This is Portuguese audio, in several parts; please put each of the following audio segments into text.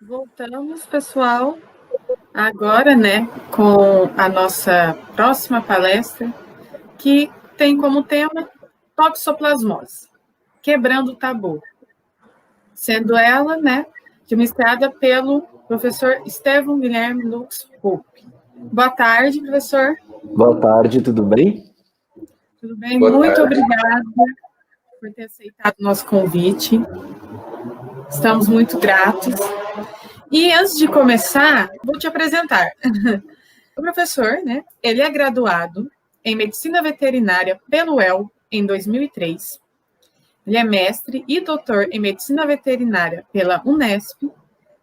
Voltamos, pessoal, agora, né, com a nossa próxima palestra, que tem como tema toxoplasmose, quebrando o tabu, sendo ela, né, administrada pelo professor Estevão Guilherme Lux Poupe. Boa tarde, professor. Boa tarde, tudo bem? Tudo bem? Muito obrigada por ter aceitado o nosso convite. Estamos muito gratos. E antes de começar, vou te apresentar. O professor, né, ele é graduado em Medicina Veterinária pelo UEL em 2003. Ele é mestre e doutor em Medicina Veterinária pela Unesp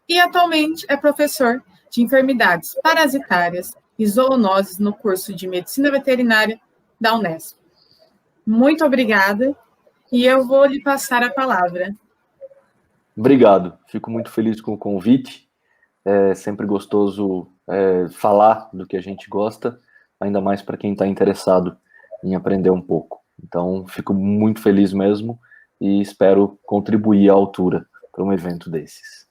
e atualmente é professor de enfermidades parasitárias e zoonoses no curso de Medicina Veterinária da Unesp. Muito obrigada e eu vou lhe passar a palavra. Obrigado, fico muito feliz com o convite. É sempre gostoso falar do que a gente gosta, ainda mais para quem está interessado em aprender um pouco. Então, fico muito feliz mesmo e espero contribuir à altura para um evento desses.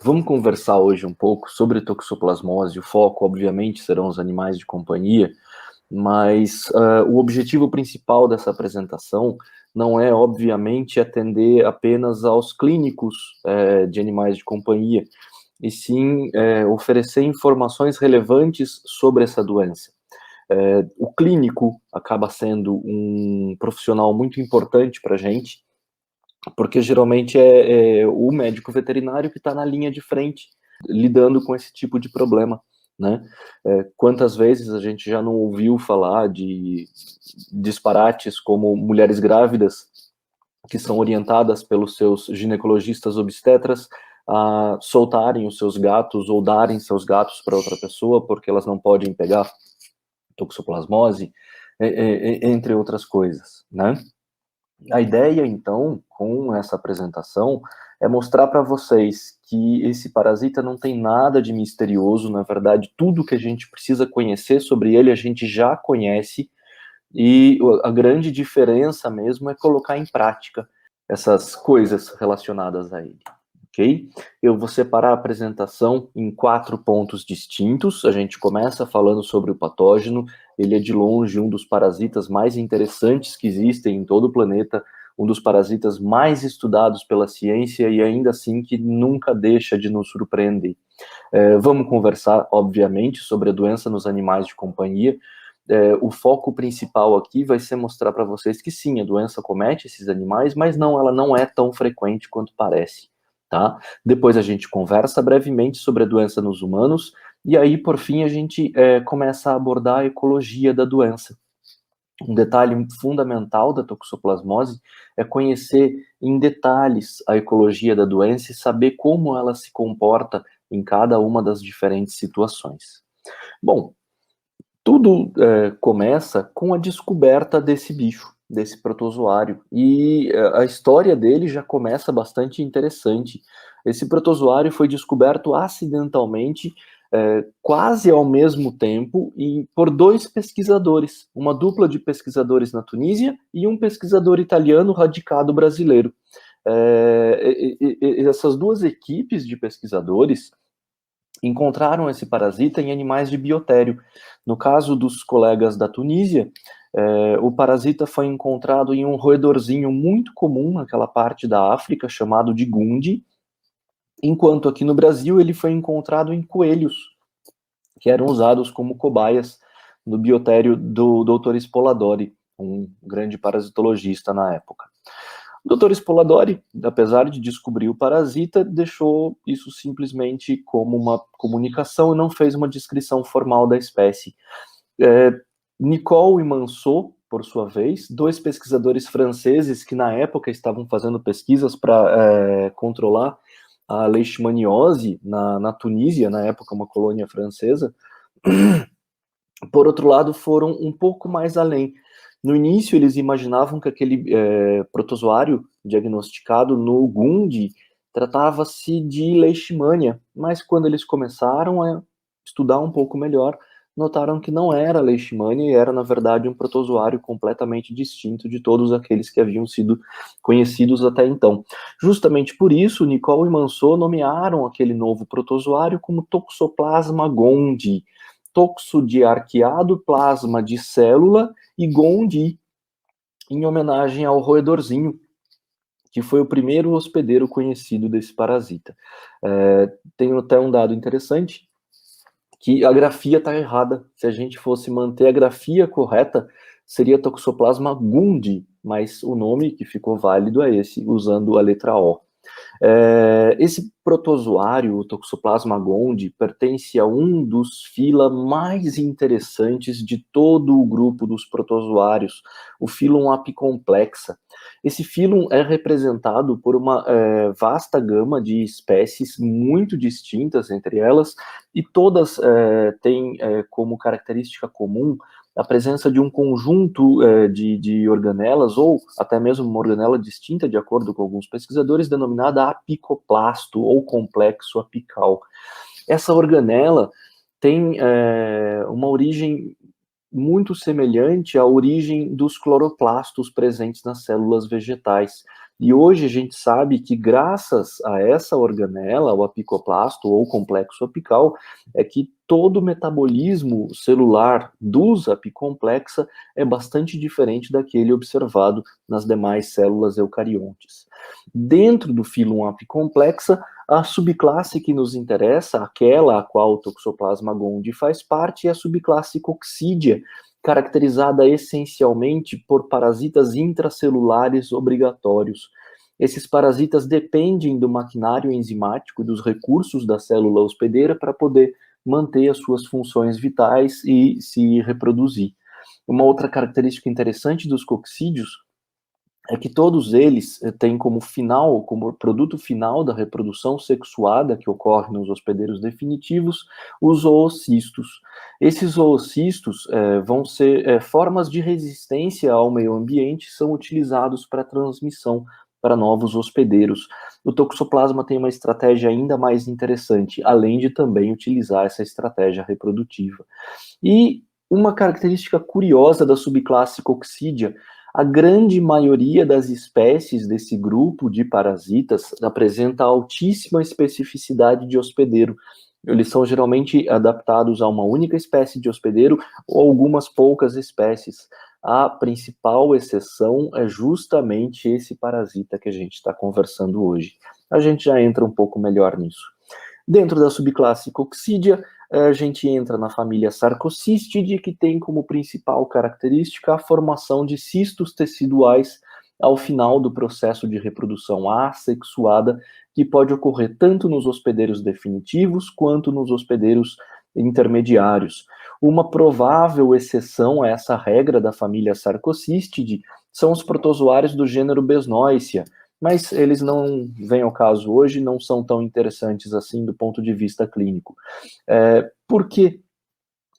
Vamos conversar hoje um pouco sobre toxoplasmose. O foco, obviamente, serão os animais de companhia, mas o objetivo principal dessa apresentação não é, obviamente, atender apenas aos clínicos de animais de companhia, e sim oferecer informações relevantes sobre essa doença. O clínico acaba sendo um profissional muito importante para a gente, porque geralmente é o médico veterinário que está na linha de frente, lidando com esse tipo de problema, né? Quantas vezes a gente já não ouviu falar de disparates como mulheres grávidas que são orientadas pelos seus ginecologistas obstetras a soltarem os seus gatos ou darem seus gatos para outra pessoa porque elas não podem pegar toxoplasmose, entre outras coisas, né? A ideia, então, com essa apresentação, é mostrar para vocês que esse parasita não tem nada de misterioso, na verdade, tudo que a gente precisa conhecer sobre ele, a gente já conhece, e a grande diferença mesmo é colocar em prática essas coisas relacionadas a ele, ok? Eu vou separar a apresentação em 4 pontos distintos. A gente começa falando sobre o patógeno. Ele é de longe um dos parasitas mais interessantes que existem em todo o planeta, um dos parasitas mais estudados pela ciência e ainda assim que nunca deixa de nos surpreender. Vamos conversar, obviamente, sobre a doença nos animais de companhia. O foco principal aqui vai ser mostrar para vocês que sim, a doença comete esses animais, mas não, ela não é tão frequente quanto parece, tá? Depois a gente conversa brevemente sobre a doença nos humanos, e aí, por fim, a gente começa a abordar a ecologia da doença. Um detalhe fundamental da toxoplasmose é conhecer em detalhes a ecologia da doença e saber como ela se comporta em cada uma das diferentes situações. Bom, tudo começa com a descoberta desse bicho, desse protozoário, e a história dele já começa bastante interessante. Esse protozoário foi descoberto acidentalmente, quase ao mesmo tempo, e por 2 pesquisadores, uma dupla de pesquisadores na Tunísia e um pesquisador italiano radicado brasileiro. Essas 2 equipes de pesquisadores encontraram esse parasita em animais de biotério. No caso dos colegas da Tunísia, o parasita foi encontrado em um roedorzinho muito comum naquela parte da África, chamado de gundi, enquanto aqui no Brasil ele foi encontrado em coelhos, que eram usados como cobaias no biotério do Dr. Spoladori, um grande parasitologista na época. O Dr. Spoladori, apesar de descobrir o parasita, deixou isso simplesmente como uma comunicação e não fez uma descrição formal da espécie. Nicole e Manceau, por sua vez, 2 pesquisadores franceses que na época estavam fazendo pesquisas para controlar a leishmaniose na Tunísia, na época uma colônia francesa, por outro lado, foram um pouco mais além. No início, eles imaginavam que aquele protozoário diagnosticado no gundi tratava-se de leishmania, mas quando eles começaram a estudar um pouco melhor, notaram que não era leishmania e era, na verdade, um protozoário completamente distinto de todos aqueles que haviam sido conhecidos até então. Justamente por isso, Nicole e Manceau nomearam aquele novo protozoário como Toxoplasma gondii, toxo de arqueado, plasma de célula e gondii, em homenagem ao roedorzinho, que foi o primeiro hospedeiro conhecido desse parasita. Tem até um dado interessante, que a grafia está errada. Se a gente fosse manter a grafia correta, seria Toxoplasma gondii, mas o nome que ficou válido é esse, usando a letra O. Esse protozoário, o Toxoplasma gondii, pertence a um dos fila mais interessantes de todo o grupo dos protozoários, o fílum Apicomplexa. Esse fílum é representado por uma vasta gama de espécies muito distintas entre elas, e todas têm como característica comum a presença de um conjunto de organelas, ou até mesmo uma organela distinta, de acordo com alguns pesquisadores, denominada apicoplasto, ou complexo apical. Essa organela tem uma origem muito semelhante à origem dos cloroplastos presentes nas células vegetais. E hoje a gente sabe que graças a essa organela, o apicoplasto ou complexo apical, é que todo o metabolismo celular dos apicomplexa é bastante diferente daquele observado nas demais células eucariontes. Dentro do fílum apicomplexa, a subclasse que nos interessa, aquela a qual o Toxoplasma gondii faz parte, é a subclasse Coccidia, caracterizada essencialmente por parasitas intracelulares obrigatórios. Esses parasitas dependem do maquinário enzimático e dos recursos da célula hospedeira para poder manter as suas funções vitais e se reproduzir. Uma outra característica interessante dos coccídeos é que todos eles têm como produto final da reprodução sexuada que ocorre nos hospedeiros definitivos, os oocistos. Esses oocistos vão ser formas de resistência ao meio ambiente, são utilizados para transmissão para novos hospedeiros. O Toxoplasma tem uma estratégia ainda mais interessante, além de também utilizar essa estratégia reprodutiva. E uma característica curiosa da subclasse Coccidia: a grande maioria das espécies desse grupo de parasitas apresenta altíssima especificidade de hospedeiro. Eles são geralmente adaptados a uma única espécie de hospedeiro ou algumas poucas espécies. A principal exceção é justamente esse parasita que a gente está conversando hoje. A gente já entra um pouco melhor nisso. Dentro da subclasse Coccidia, a gente entra na família Sarcocistidae, que tem como principal característica a formação de cistos teciduais ao final do processo de reprodução assexuada, que pode ocorrer tanto nos hospedeiros definitivos quanto nos hospedeiros intermediários. Uma provável exceção a essa regra da família Sarcocistidae são os protozoários do gênero Besnoicia, mas eles não vêm ao caso hoje, não são tão interessantes assim do ponto de vista clínico. Por que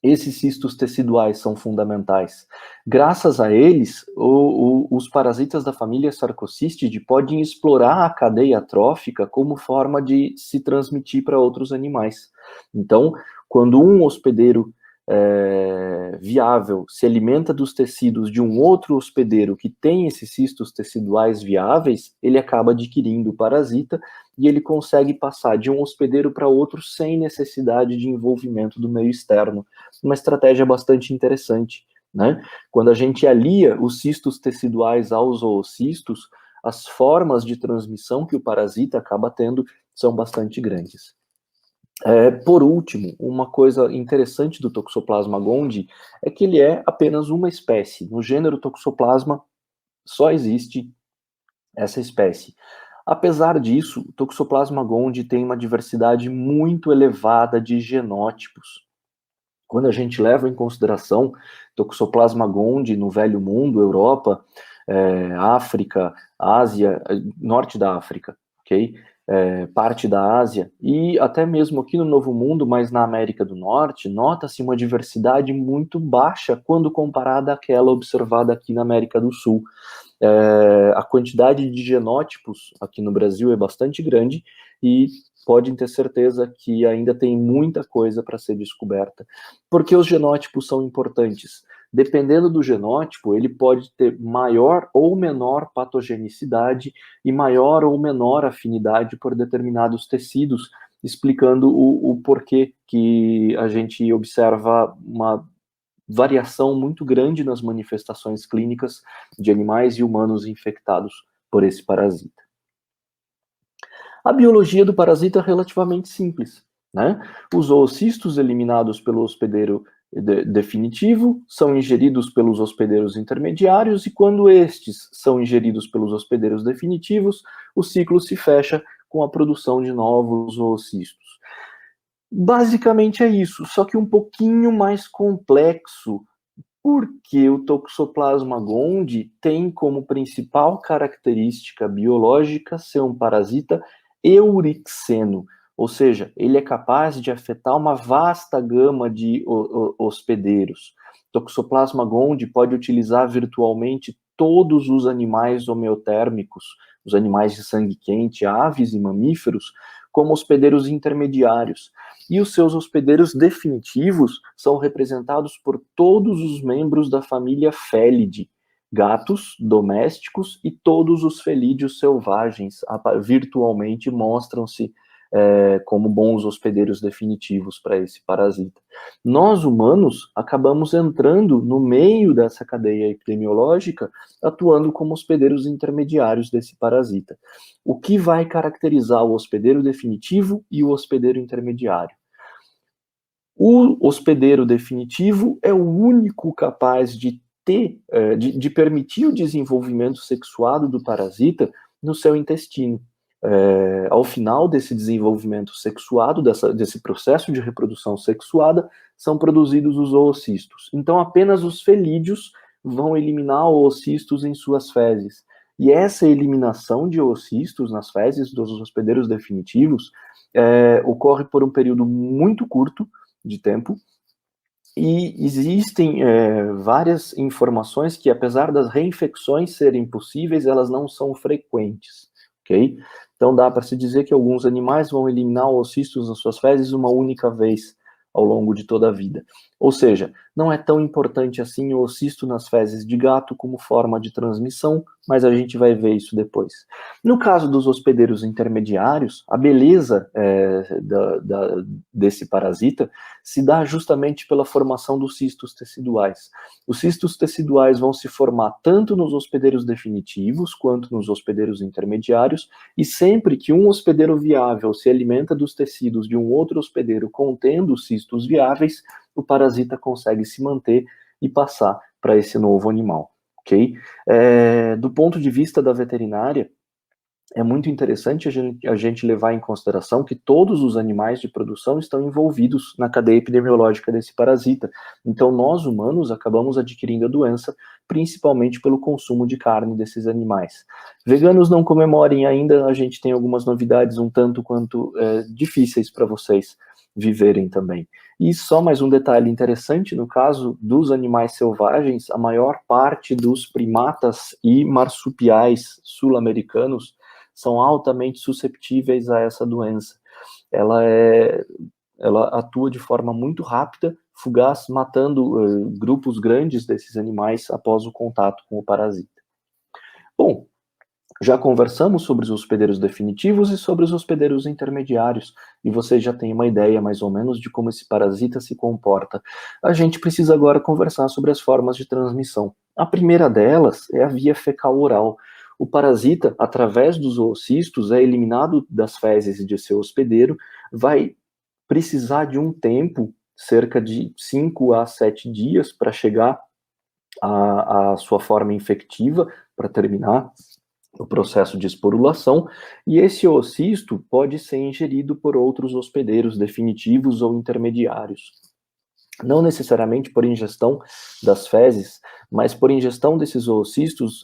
esses cistos teciduais são fundamentais? Graças a eles, os parasitas da família Sarcocistidae podem explorar a cadeia trófica como forma de se transmitir para outros animais. Então, quando um hospedeiro viável se alimenta dos tecidos de um outro hospedeiro que tem esses cistos teciduais viáveis, ele acaba adquirindo o parasita e ele consegue passar de um hospedeiro para outro sem necessidade de envolvimento do meio externo. Uma estratégia bastante interessante, né? Quando a gente alia os cistos teciduais aos oocistos, as formas de transmissão que o parasita acaba tendo são bastante grandes. Por último, uma coisa interessante do Toxoplasma gondii é que ele é apenas uma espécie. No gênero Toxoplasma só existe essa espécie. Apesar disso, o Toxoplasma gondii tem uma diversidade muito elevada de genótipos. Quando a gente leva em consideração Toxoplasma gondii no Velho Mundo, Europa, África, Ásia, norte da África, ok? Parte da Ásia, e até mesmo aqui no Novo Mundo, mas na América do Norte, nota-se uma diversidade muito baixa quando comparada àquela observada aqui na América do Sul. A quantidade de genótipos aqui no Brasil é bastante grande e podem ter certeza que ainda tem muita coisa para ser descoberta. Porque os genótipos são importantes. Dependendo do genótipo, ele pode ter maior ou menor patogenicidade e maior ou menor afinidade por determinados tecidos, explicando o porquê que a gente observa uma variação muito grande nas manifestações clínicas de animais e humanos infectados por esse parasita. A biologia do parasita é relativamente simples, né? Os oocistos eliminados pelo hospedeiro definitivo são ingeridos pelos hospedeiros intermediários e quando estes são ingeridos pelos hospedeiros definitivos, o ciclo se fecha com a produção de novos oocistos. Basicamente é isso, só que um pouquinho mais complexo, porque o Toxoplasma gondii tem como principal característica biológica ser um parasita eurixeno, ou seja, ele é capaz de afetar uma vasta gama de hospedeiros. Toxoplasma gondii pode utilizar virtualmente todos os animais homeotérmicos, os animais de sangue quente, aves e mamíferos, como hospedeiros intermediários. E os seus hospedeiros definitivos são representados por todos os membros da família Felidae, gatos domésticos e todos os felídeos selvagens virtualmente mostram-se como bons hospedeiros definitivos para esse parasita. Nós, humanos, acabamos entrando no meio dessa cadeia epidemiológica, atuando como hospedeiros intermediários desse parasita. O que vai caracterizar o hospedeiro definitivo e o hospedeiro intermediário? O hospedeiro definitivo é o único capaz de permitir o desenvolvimento sexuado do parasita no seu intestino. Ao final desse desenvolvimento sexuado, desse processo de reprodução sexuada, são produzidos os oocistos. Então, apenas os felídeos vão eliminar oocistos em suas fezes. E essa eliminação de oocistos nas fezes dos hospedeiros definitivos ocorre por um período muito curto de tempo, e existem várias informações que, apesar das reinfecções serem possíveis, elas não são frequentes, ok? Então dá para se dizer que alguns animais vão eliminar oocistos nas suas fezes uma única vez ao longo de toda a vida. Ou seja, não é tão importante assim o oocisto nas fezes de gato como forma de transmissão, mas a gente vai ver isso depois. No caso dos hospedeiros intermediários, a beleza desse parasita se dá justamente pela formação dos cistos teciduais. Os cistos teciduais vão se formar tanto nos hospedeiros definitivos quanto nos hospedeiros intermediários, e sempre que um hospedeiro viável se alimenta dos tecidos de um outro hospedeiro contendo cistos viáveis, o parasita consegue se manter e passar para esse novo animal, ok? Do ponto de vista da veterinária, é muito interessante a gente levar em consideração que todos os animais de produção estão envolvidos na cadeia epidemiológica desse parasita. Então, nós, humanos, acabamos adquirindo a doença, principalmente pelo consumo de carne desses animais. Veganos, não comemorem ainda, a gente tem algumas novidades um tanto quanto difíceis para vocês viverem também. E só mais um detalhe interessante, no caso dos animais selvagens, a maior parte dos primatas e marsupiais sul-americanos são altamente susceptíveis a essa doença. Ela atua de forma muito rápida, fugaz, matando grupos grandes desses animais após o contato com o parasita. Bom, já conversamos sobre os hospedeiros definitivos e sobre os hospedeiros intermediários, e você já tem uma ideia mais ou menos de como esse parasita se comporta. A gente precisa agora conversar sobre as formas de transmissão. A primeira delas é a via fecal-oral. O parasita, através dos oocistos, é eliminado das fezes de seu hospedeiro, vai precisar de um tempo, cerca de 5 a 7 dias, para chegar à sua forma infectiva, para terminar o processo de esporulação, e esse oocisto pode ser ingerido por outros hospedeiros definitivos ou intermediários. Não necessariamente por ingestão das fezes, mas por ingestão desses oocistos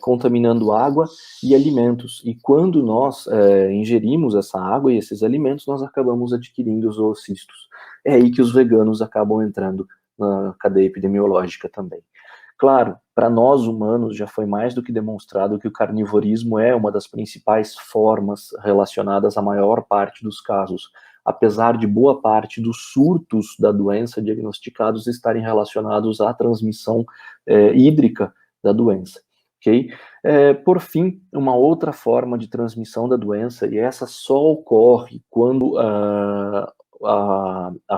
contaminando água e alimentos. E quando nós ingerimos essa água e esses alimentos, nós acabamos adquirindo os oocistos. É aí que os veganos acabam entrando na cadeia epidemiológica também. Claro, para nós humanos já foi mais do que demonstrado que o carnivorismo é uma das principais formas relacionadas à maior parte dos casos, apesar de boa parte dos surtos da doença diagnosticados estarem relacionados à transmissão hídrica da doença. Okay? Por fim, uma outra forma de transmissão da doença, e essa só ocorre quando a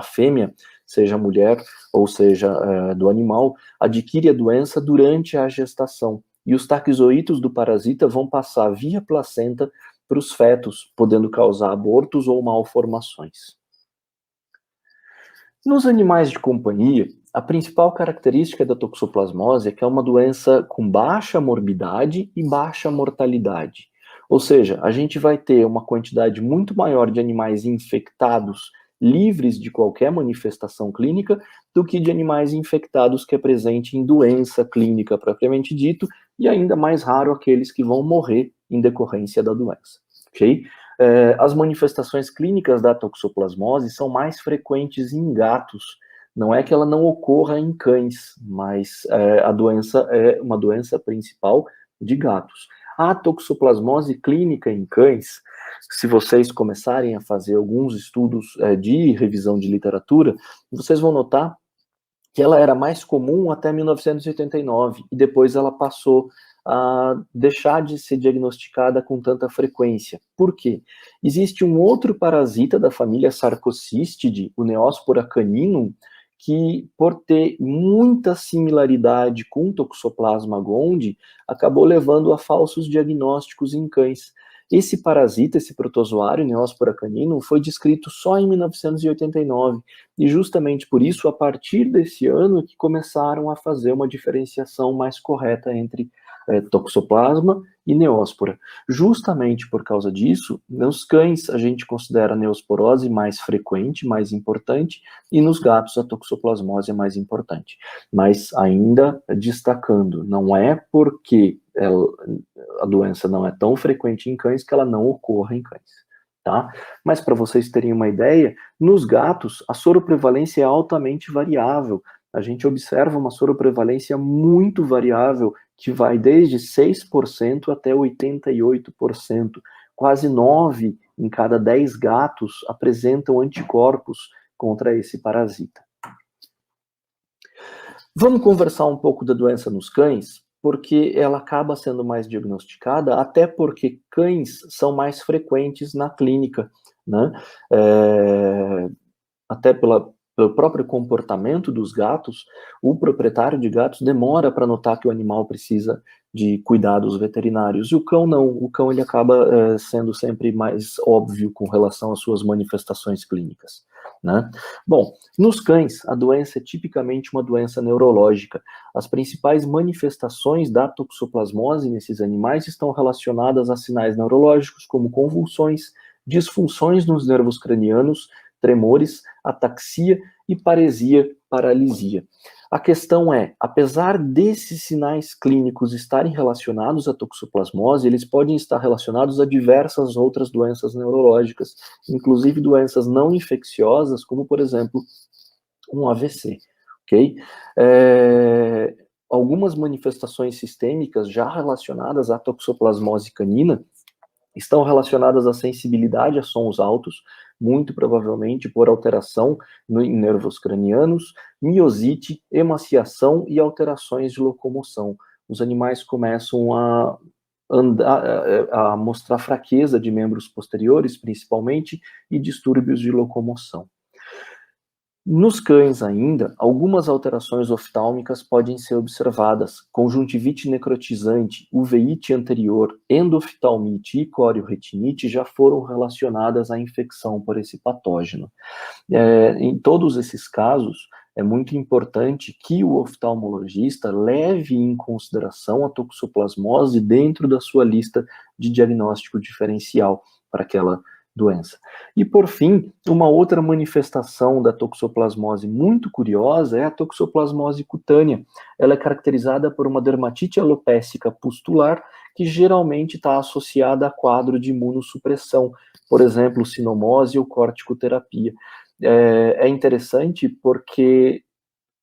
fêmea, seja mulher ou seja do animal, adquire a doença durante a gestação. E os taquizoítos do parasita vão passar via placenta para os fetos, podendo causar abortos ou malformações. Nos animais de companhia, a principal característica da toxoplasmose é que é uma doença com baixa morbidade e baixa mortalidade. Ou seja, a gente vai ter uma quantidade muito maior de animais infectados, livres de qualquer manifestação clínica, do que de animais infectados que apresentem doença clínica propriamente dito, e ainda mais raro aqueles que vão morrer em decorrência da doença. Ok? As manifestações clínicas da toxoplasmose são mais frequentes em gatos. Não é que ela não ocorra em cães, mas a doença é uma doença principal de gatos. A toxoplasmose clínica em cães, se vocês começarem a fazer alguns estudos de revisão de literatura, vocês vão notar que ela era mais comum até 1989, e depois ela passou a deixar de ser diagnosticada com tanta frequência. Por quê? Existe um outro parasita da família Sarcocistidae, o Neospora caninum, que, por ter muita similaridade com Toxoplasma gondii, acabou levando a falsos diagnósticos em cães. Esse parasita, esse protozoário, Neospora caninum, foi descrito só em 1989, e justamente por isso, a partir desse ano, que começaram a fazer uma diferenciação mais correta entre Toxoplasma e Neospora. Justamente por causa disso, nos cães a gente considera a neosporose mais frequente, mais importante, e nos gatos a toxoplasmose é mais importante. Mas ainda destacando, não é porque a doença não é tão frequente em cães que ela não ocorra em cães. Tá? Mas para vocês terem uma ideia, nos gatos a soroprevalência é altamente variável. A gente observa uma soroprevalência muito variável, que vai desde 6% até 88%. Quase 9 em cada 10 gatos apresentam anticorpos contra esse parasita. Vamos conversar um pouco da doença nos cães, porque ela acaba sendo mais diagnosticada, até porque cães são mais frequentes na clínica, né? Até pelo próprio comportamento dos gatos, o proprietário de gatos demora para notar que o animal precisa de cuidados veterinários. E o cão não, o cão ele acaba sendo sempre mais óbvio com relação às suas manifestações clínicas, né? Bom, nos cães, a doença é tipicamente uma doença neurológica. As principais manifestações da toxoplasmose nesses animais estão relacionadas a sinais neurológicos, como convulsões, disfunções nos nervos cranianos, tremores, ataxia e paresia, paralisia. A questão é, apesar desses sinais clínicos estarem relacionados à toxoplasmose, eles podem estar relacionados a diversas outras doenças neurológicas, inclusive doenças não infecciosas, como, por exemplo, um AVC, ok? Algumas manifestações sistêmicas já relacionadas à toxoplasmose canina estão relacionadas à sensibilidade a sons altos, muito provavelmente por alteração em nervos cranianos, miosite, emaciação e alterações de locomoção. Os animais começam a mostrar fraqueza de membros posteriores, principalmente, e distúrbios de locomoção. Nos cães ainda, algumas alterações oftálmicas podem ser observadas. Conjuntivite necrotizante, uveíte anterior, endoftalmite e corioretinite já foram relacionadas à infecção por esse patógeno. Em todos esses casos, é muito importante que o oftalmologista leve em consideração a toxoplasmose dentro da sua lista de diagnóstico diferencial para aquela doença. E, por fim, uma outra manifestação da toxoplasmose muito curiosa é a toxoplasmose cutânea. Ela é caracterizada por uma dermatite alopécica pustular que geralmente está associada a quadro de imunossupressão, por exemplo, sinomose ou corticoterapia. É interessante porque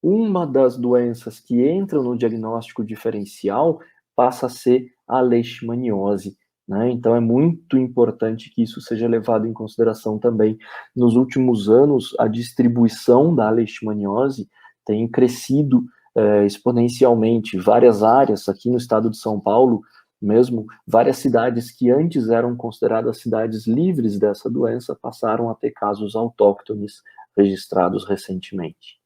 uma das doenças que entram no diagnóstico diferencial passa a ser a leishmaniose, né? Então é muito importante que isso seja levado em consideração também. Nos últimos anos, a distribuição da leishmaniose tem crescido exponencialmente. Várias áreas, aqui no estado de São Paulo mesmo, várias cidades que antes eram consideradas cidades livres dessa doença passaram a ter casos autóctones registrados recentemente.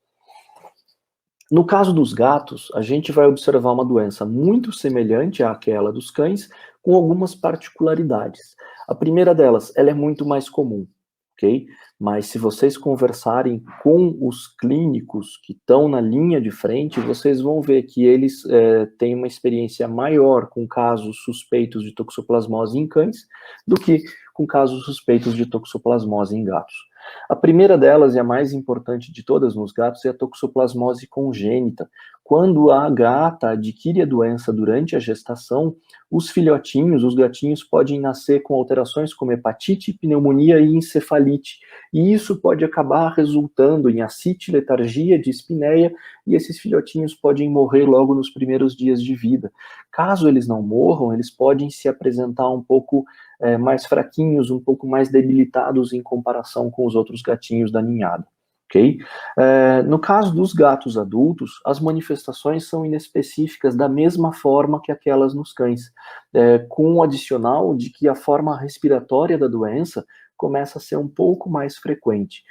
No caso dos gatos, a gente vai observar uma doença muito semelhante àquela dos cães, com algumas particularidades. A primeira delas, ela é muito mais comum, ok? Mas se vocês conversarem com os clínicos que estão na linha de frente, vocês vão ver que eles têm uma experiência maior com casos suspeitos de toxoplasmose em cães do que com casos suspeitos de toxoplasmose em gatos. A primeira delas, e a mais importante de todas nos gatos, é a toxoplasmose congênita. Quando a gata adquire a doença durante a gestação, os filhotinhos, os gatinhos, podem nascer com alterações como hepatite, pneumonia e encefalite. E isso pode acabar resultando em ascite, letargia, dispneia, e esses filhotinhos podem morrer logo nos primeiros dias de vida. Caso eles não morram, eles podem se apresentar um pouco mais fraquinhos, um pouco mais debilitados em comparação com os outros gatinhos da ninhada, ok? No caso dos gatos adultos, as manifestações são inespecíficas da mesma forma que aquelas nos cães, com o adicional de que a forma respiratória da doença começa a ser um pouco mais frequente.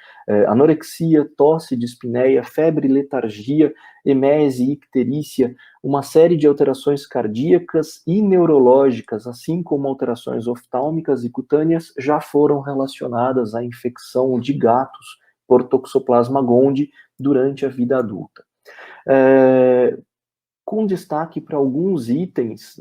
Anorexia, tosse, dispneia, febre, letargia, emese, icterícia, uma série de alterações cardíacas e neurológicas, assim como alterações oftálmicas e cutâneas, já foram relacionadas à infecção de gatos por Toxoplasma gondii durante a vida adulta. Com destaque para alguns itens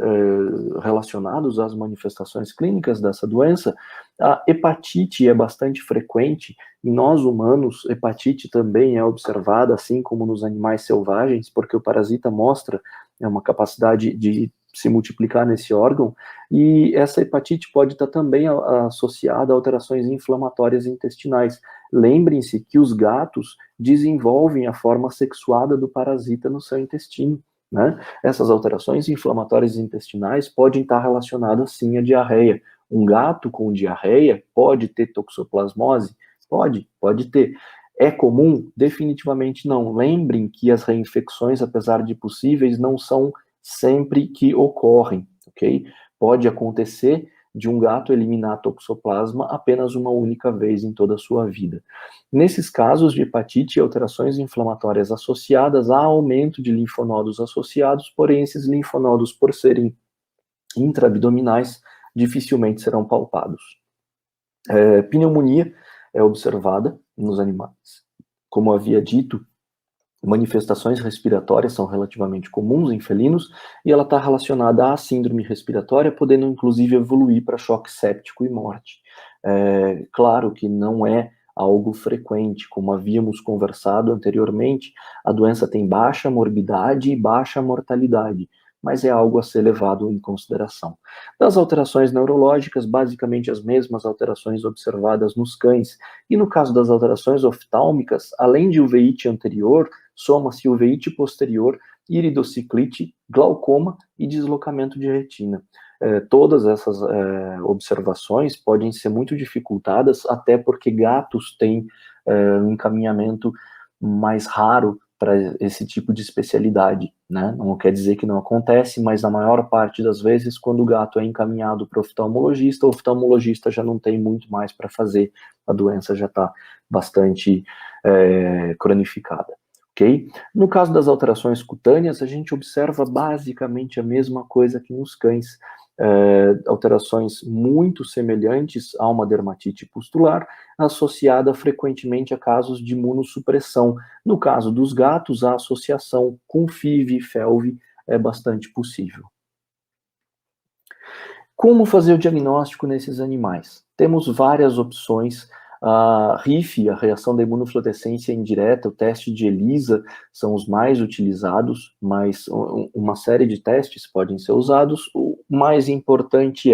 relacionados às manifestações clínicas dessa doença, a hepatite é bastante frequente. Em nós humanos, hepatite também é observada, assim como nos animais selvagens, porque o parasita mostra uma capacidade de se multiplicar nesse órgão, e essa hepatite pode estar também associada a alterações inflamatórias intestinais. Lembrem-se que os gatos desenvolvem a forma sexuada do parasita no seu intestino, né? Essas alterações inflamatórias intestinais podem estar relacionadas sim à diarreia. Um gato com diarreia pode ter toxoplasmose? Pode ter. É comum? Definitivamente não. Lembrem que as reinfecções, apesar de possíveis, não são sempre que ocorrem, ok? Pode acontecer de um gato eliminar toxoplasma apenas uma única vez em toda a sua vida. Nesses casos de hepatite e alterações inflamatórias associadas, há aumento de linfonodos associados, porém esses linfonodos, por serem intraabdominais, dificilmente serão palpados. Pneumonia é observada nos animais. Como havia dito, manifestações respiratórias são relativamente comuns em felinos e ela está relacionada à síndrome respiratória, podendo inclusive evoluir para choque séptico e morte. Claro que não é algo frequente, como havíamos conversado anteriormente, a doença tem baixa morbidade e baixa mortalidade, mas é algo a ser levado em consideração. Das alterações neurológicas, basicamente as mesmas alterações observadas nos cães, e no caso das alterações oftálmicas, além de uveíte anterior, soma-se uveíte posterior, iridociclite, glaucoma e deslocamento de retina. Todas essas observações podem ser muito dificultadas, até porque gatos têm um encaminhamento mais raro para esse tipo de especialidade, né? Não quer dizer que não acontece, mas na maior parte das vezes, quando o gato é encaminhado para o oftalmologista já não tem muito mais para fazer, a doença já está bastante cronificada. Okay? No caso das alterações cutâneas, a gente observa basicamente a mesma coisa que nos cães, alterações muito semelhantes a uma dermatite pustular, associada frequentemente a casos de imunossupressão. No caso dos gatos, a associação com FIV e FeLV é bastante possível. Como fazer o diagnóstico nesses animais? Temos várias opções. A RIF, a reação da imunofluorescência indireta, o teste de ELISA, são os mais utilizados, mas uma série de testes podem ser usados. O mais importante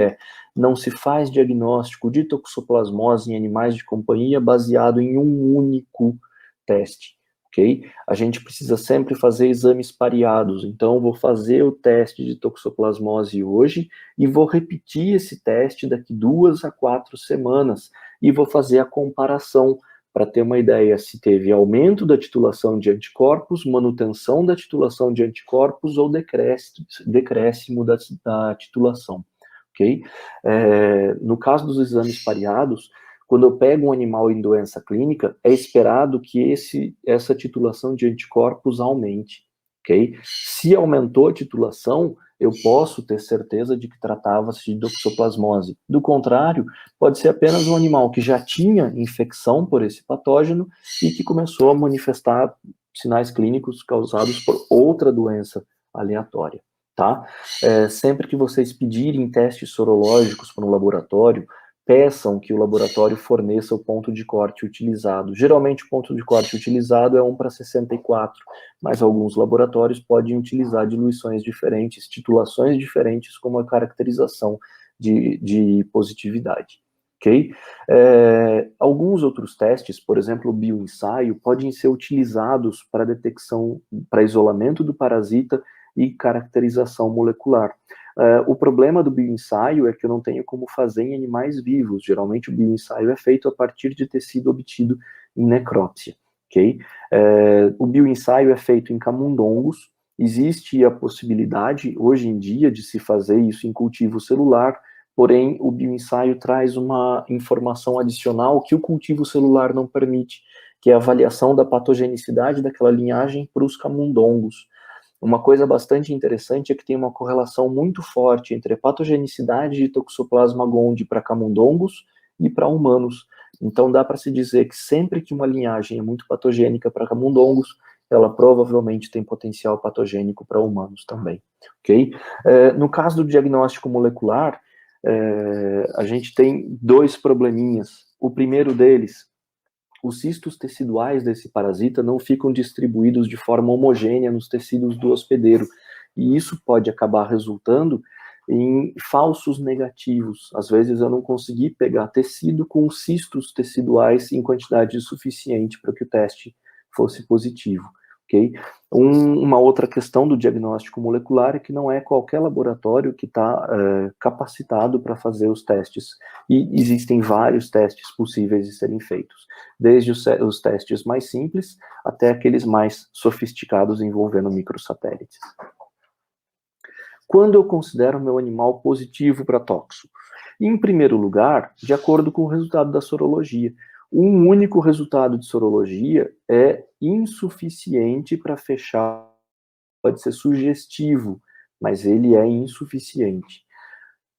não se faz diagnóstico de toxoplasmose em animais de companhia baseado em um único teste, ok? A gente precisa sempre fazer exames pareados, então vou fazer o teste de toxoplasmose hoje e vou repetir esse teste daqui 2 a 4 semanas e vou fazer a comparação para ter uma ideia se teve aumento da titulação de anticorpos, manutenção da titulação de anticorpos ou decréscimo da titulação, ok? No caso dos exames pareados, quando eu pego um animal em doença clínica, é esperado que essa titulação de anticorpos aumente, ok? Se aumentou a titulação, eu posso ter certeza de que tratava-se de toxoplasmose. Do contrário, pode ser apenas um animal que já tinha infecção por esse patógeno e que começou a manifestar sinais clínicos causados por outra doença aleatória, tá? Sempre que vocês pedirem testes sorológicos para um laboratório, peçam que o laboratório forneça o ponto de corte utilizado. Geralmente o ponto de corte utilizado é 1:64, mas alguns laboratórios podem utilizar diluições diferentes, titulações diferentes como a caracterização de positividade, ok? Alguns outros testes, por exemplo, o bioensaio, podem ser utilizados para detecção, para isolamento do parasita e caracterização molecular. O problema do bioensaio é que eu não tenho como fazer em animais vivos. Geralmente o bioensaio é feito a partir de tecido obtido em necrópsia, ok? O bioensaio é feito em camundongos. Existe a possibilidade, hoje em dia, de se fazer isso em cultivo celular, porém o bioensaio traz uma informação adicional que o cultivo celular não permite, que é a avaliação da patogenicidade daquela linhagem para os camundongos. Uma coisa bastante interessante é que tem uma correlação muito forte entre a patogenicidade de Toxoplasma gondii para camundongos e para humanos. Então dá para se dizer que sempre que uma linhagem é muito patogênica para camundongos, ela provavelmente tem potencial patogênico para humanos também, ok? No caso do diagnóstico molecular, a gente tem 2 probleminhas. O primeiro deles, os cistos teciduais desse parasita não ficam distribuídos de forma homogênea nos tecidos do hospedeiro, e isso pode acabar resultando em falsos negativos. Às vezes eu não consegui pegar tecido com cistos teciduais em quantidade suficiente para que o teste fosse positivo, ok? Uma outra questão do diagnóstico molecular é que não é qualquer laboratório que está capacitado para fazer os testes, e existem vários testes possíveis de serem feitos, desde os testes mais simples até aqueles mais sofisticados envolvendo microsatélites. Quando eu considero meu animal positivo para toxo? Em primeiro lugar, de acordo com o resultado da sorologia. Um único resultado de sorologia é insuficiente para fechar, pode ser sugestivo, mas ele é insuficiente.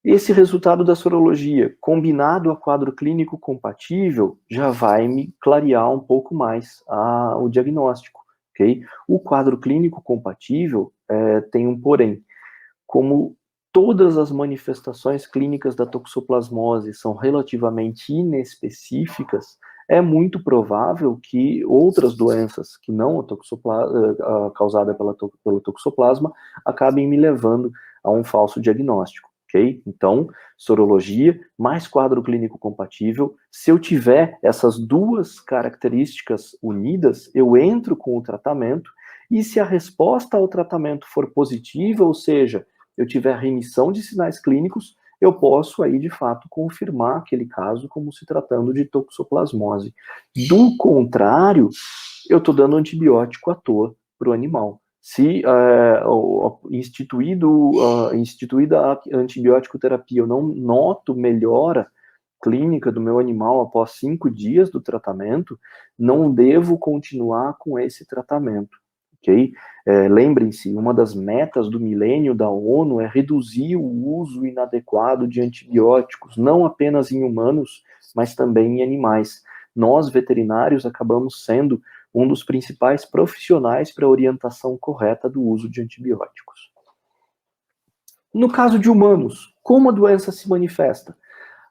Esse resultado da sorologia, combinado a quadro clínico compatível, já vai me clarear um pouco mais o diagnóstico, ok? O quadro clínico compatível tem um porém. Como todas as manifestações clínicas da toxoplasmose são relativamente inespecíficas, é muito provável que outras doenças que não a causada pelo toxoplasma acabem me levando a um falso diagnóstico, ok? Então, sorologia mais quadro clínico compatível. Se eu tiver essas 2 características unidas, eu entro com o tratamento, e se a resposta ao tratamento for positiva, ou seja, eu tiver remissão de sinais clínicos, eu posso aí, de fato, confirmar aquele caso como se tratando de toxoplasmose. Do contrário, eu estou dando antibiótico à toa para o animal. Se instituída a antibiótico terapia, eu não noto melhora clínica do meu animal após 5 dias do tratamento, não devo continuar com esse tratamento. Okay? Lembrem-se, uma das metas do milênio da ONU é reduzir o uso inadequado de antibióticos, não apenas em humanos, mas também em animais. Nós, veterinários, acabamos sendo um dos principais profissionais para a orientação correta do uso de antibióticos. No caso de humanos, como a doença se manifesta?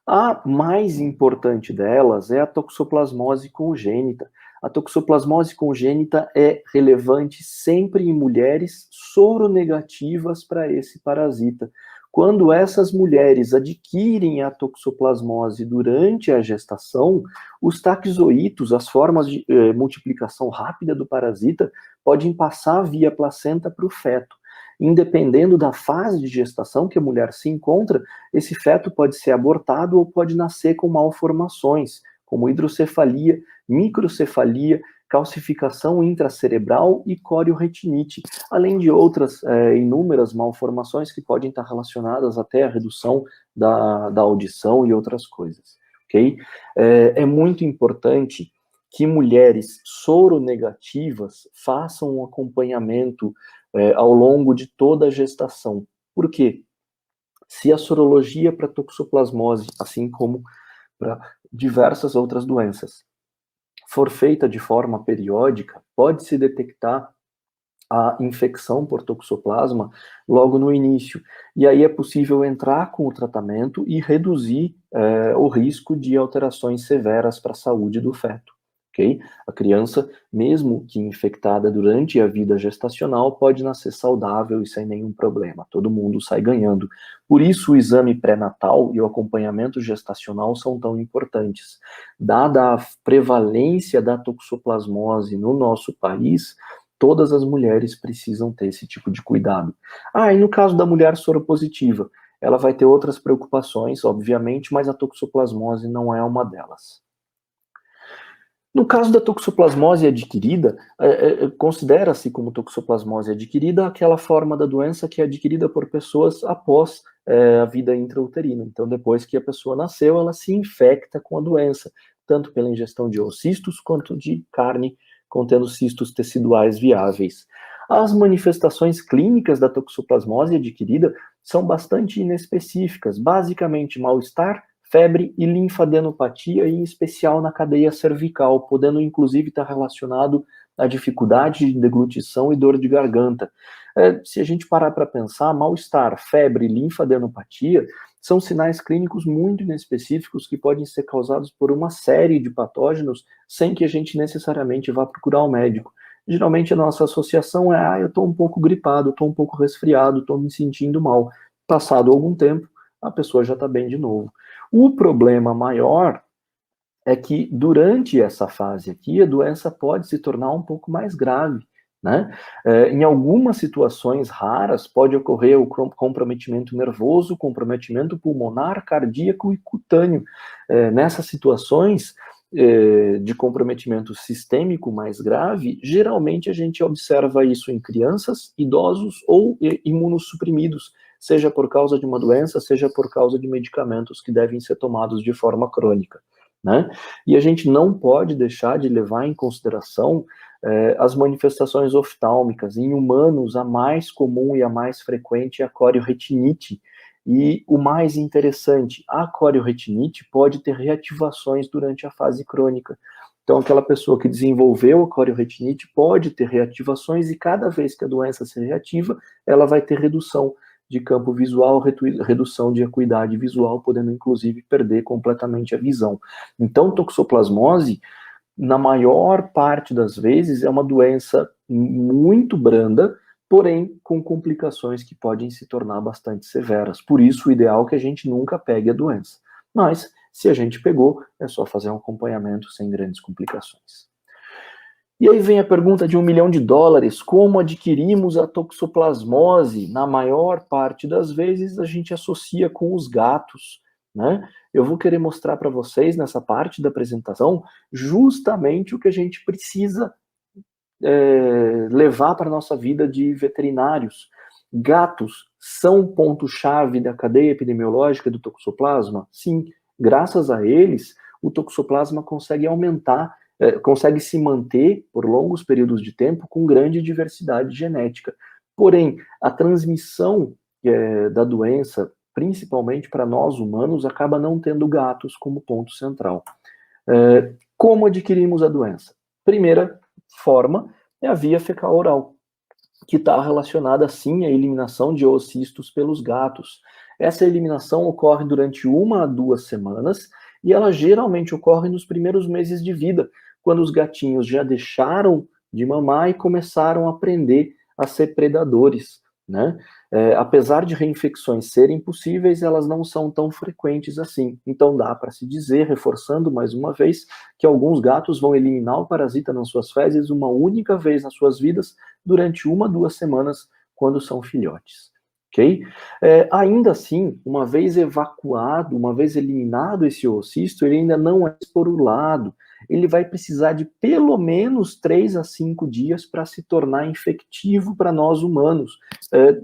A mais importante delas é a toxoplasmose congênita. A toxoplasmose congênita é relevante sempre em mulheres soronegativas para esse parasita. quando essas mulheres adquirem a toxoplasmose durante a gestação, os taxoítos, as formas de multiplicação rápida do parasita, podem passar via placenta para o feto. Independendo da fase de gestação que a mulher se encontra, esse feto pode ser abortado ou pode nascer com malformações, como hidrocefalia, microcefalia, calcificação intracerebral e corioretinite, além de outras inúmeras malformações que podem estar relacionadas até à redução da audição e outras coisas, ok? É muito importante que mulheres soronegativas façam um acompanhamento ao longo de toda a gestação. Por quê? Se a sorologia para toxoplasmose, assim como para diversas outras doenças, for feita de forma periódica, pode-se detectar a infecção por toxoplasma logo no início. E aí é possível entrar com o tratamento e reduzir o risco de alterações severas para a saúde do feto. Okay? A criança, mesmo que infectada durante a vida gestacional, pode nascer saudável e sem nenhum problema. Todo mundo sai ganhando. Por isso, o exame pré-natal e o acompanhamento gestacional são tão importantes. Dada a prevalência da toxoplasmose no nosso país, todas as mulheres precisam ter esse tipo de cuidado. E no caso da mulher soropositiva, ela vai ter outras preocupações, obviamente, mas a toxoplasmose não é uma delas. No caso da toxoplasmose adquirida, considera-se como toxoplasmose adquirida aquela forma da doença que é adquirida por pessoas após a vida intrauterina. Então, depois que a pessoa nasceu, ela se infecta com a doença, tanto pela ingestão de oocistos quanto de carne contendo cistos teciduais viáveis. As manifestações clínicas da toxoplasmose adquirida são bastante inespecíficas, basicamente mal-estar, febre e linfadenopatia, em especial na cadeia cervical, podendo inclusive estar relacionado à dificuldade de deglutição e dor de garganta. Se a gente parar para pensar, mal-estar, febre e linfadenopatia são sinais clínicos muito inespecíficos que podem ser causados por uma série de patógenos sem que a gente necessariamente vá procurar um médico. Geralmente a nossa associação é, eu estou um pouco gripado, estou um pouco resfriado, estou me sentindo mal. Passado algum tempo, a pessoa já está bem de novo. O problema maior é que durante essa fase aqui, a doença pode se tornar um pouco mais grave, né? Em algumas situações raras, pode ocorrer o comprometimento nervoso, comprometimento pulmonar, cardíaco e cutâneo. Nessas situações de comprometimento sistêmico mais grave, geralmente a gente observa isso em crianças, idosos ou imunossuprimidos, seja por causa de uma doença, seja por causa de medicamentos que devem ser tomados de forma crônica, né? E a gente não pode deixar de levar em consideração as manifestações oftálmicas. Em humanos, a mais comum e a mais frequente é a corioretinite. E o mais interessante, a corioretinite pode ter reativações durante a fase crônica. Então, aquela pessoa que desenvolveu a corioretinite pode ter reativações e cada vez que a doença se reativa, ela vai ter redução de campo visual, redução de acuidade visual, podendo inclusive perder completamente a visão. Então, toxoplasmose, na maior parte das vezes, é uma doença muito branda, porém com complicações que podem se tornar bastante severas. Por isso, o ideal é que a gente nunca pegue a doença. Mas, se a gente pegou, é só fazer um acompanhamento sem grandes complicações. E aí vem a pergunta de $1 milhão: como adquirimos a toxoplasmose? Na maior parte das vezes, a gente associa com os gatos, né? Eu vou querer mostrar para vocês, nessa parte da apresentação, justamente o que a gente precisa levar para a nossa vida de veterinários. Gatos são ponto-chave da cadeia epidemiológica do toxoplasma? Sim, graças a eles, o toxoplasma consegue aumentar, consegue se manter por longos períodos de tempo com grande diversidade genética. Porém, a transmissão da doença, principalmente para nós humanos, acaba não tendo gatos como ponto central. Como adquirimos a doença? Primeira forma é a via fecal-oral, que está relacionada, sim, à eliminação de oocistos pelos gatos. Essa eliminação ocorre durante 1 a 2 semanas e ela geralmente ocorre nos primeiros meses de vida, quando os gatinhos já deixaram de mamar e começaram a aprender a ser predadores. né? Apesar de reinfecções serem possíveis, elas não são tão frequentes assim. Então dá para se dizer, reforçando mais uma vez, que alguns gatos vão eliminar o parasita nas suas fezes uma única vez nas suas vidas, durante 1 a 2 semanas, quando são filhotes. Ok? Ainda assim, uma vez evacuado, uma vez eliminado esse oocisto, ele ainda não é esporulado. Ele vai precisar de pelo menos 3 a 5 dias para se tornar infectivo para nós humanos.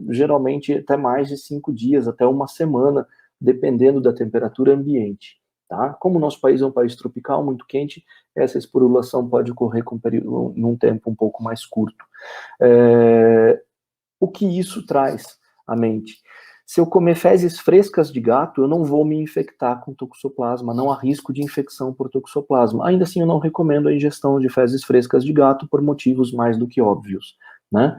Geralmente até mais de 5 dias, até 1 semana, dependendo da temperatura ambiente. Tá? Como o nosso país é um país tropical, muito quente, essa esporulação pode ocorrer num tempo um pouco mais curto. O que isso traz à mente? Se eu comer fezes frescas de gato, eu não vou me infectar com toxoplasma, não há risco de infecção por toxoplasma. Ainda assim, eu não recomendo a ingestão de fezes frescas de gato por motivos mais do que óbvios, né?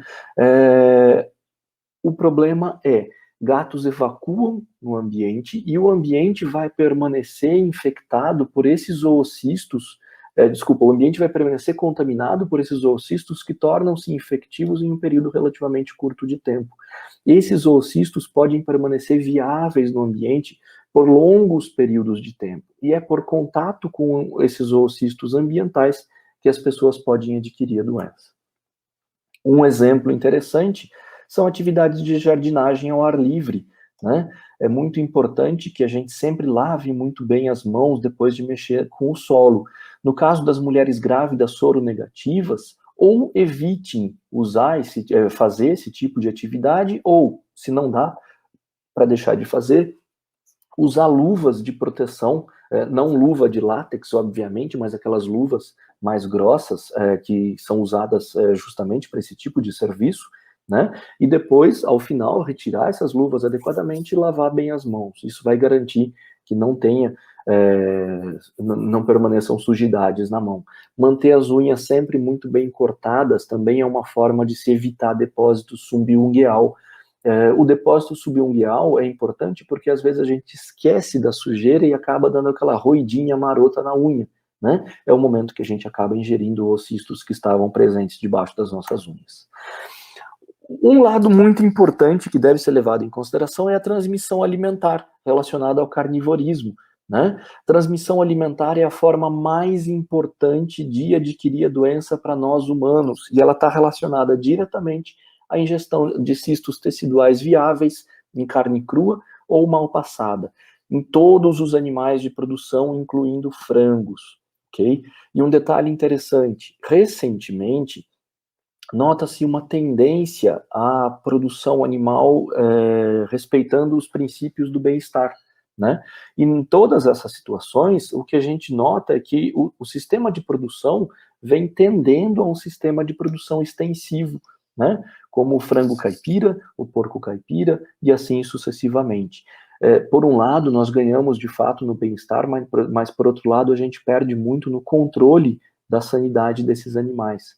O problema é, gatos evacuam no ambiente e o ambiente vai permanecer infectado por esses oocistos, o ambiente vai permanecer contaminado por esses oocistos que tornam-se infectivos em um período relativamente curto de tempo. Esses oocistos podem permanecer viáveis no ambiente por longos períodos de tempo, e é por contato com esses oocistos ambientais que as pessoas podem adquirir a doença. Um exemplo interessante são atividades de jardinagem ao ar livre, né? É muito importante que a gente sempre lave muito bem as mãos depois de mexer com o solo. No caso das mulheres grávidas soronegativas, ou evitem fazer esse tipo de atividade, ou, se não dá para deixar de fazer, usar luvas de proteção, não luva de látex, obviamente, mas aquelas luvas mais grossas, que são usadas justamente para esse tipo de serviço, né? E depois, ao final, retirar essas luvas adequadamente e lavar bem as mãos. Isso vai garantir que não permaneçam sujidades na mão. Manter as unhas sempre muito bem cortadas também é uma forma de se evitar depósito subungueal. O depósito subungueal é importante porque às vezes a gente esquece da sujeira e acaba dando aquela roidinha marota na unha, né? É o momento que a gente acaba ingerindo oocistos que estavam presentes debaixo das nossas unhas. Um lado muito importante que deve ser levado em consideração é a transmissão alimentar relacionada ao carnivorismo, né? Transmissão alimentar é a forma mais importante de adquirir a doença para nós humanos, e ela está relacionada diretamente à ingestão de cistos teciduais viáveis em carne crua ou mal passada, em todos os animais de produção, incluindo frangos, ok? E um detalhe interessante, recentemente, nota-se uma tendência à produção animal respeitando os princípios do bem-estar, né? E em todas essas situações, o que a gente nota é que o sistema de produção vem tendendo a um sistema de produção extensivo, né? Como o frango caipira, o porco caipira e assim sucessivamente. Por um lado, nós ganhamos de fato no bem-estar, mas por outro lado, a gente perde muito no controle da sanidade desses animais.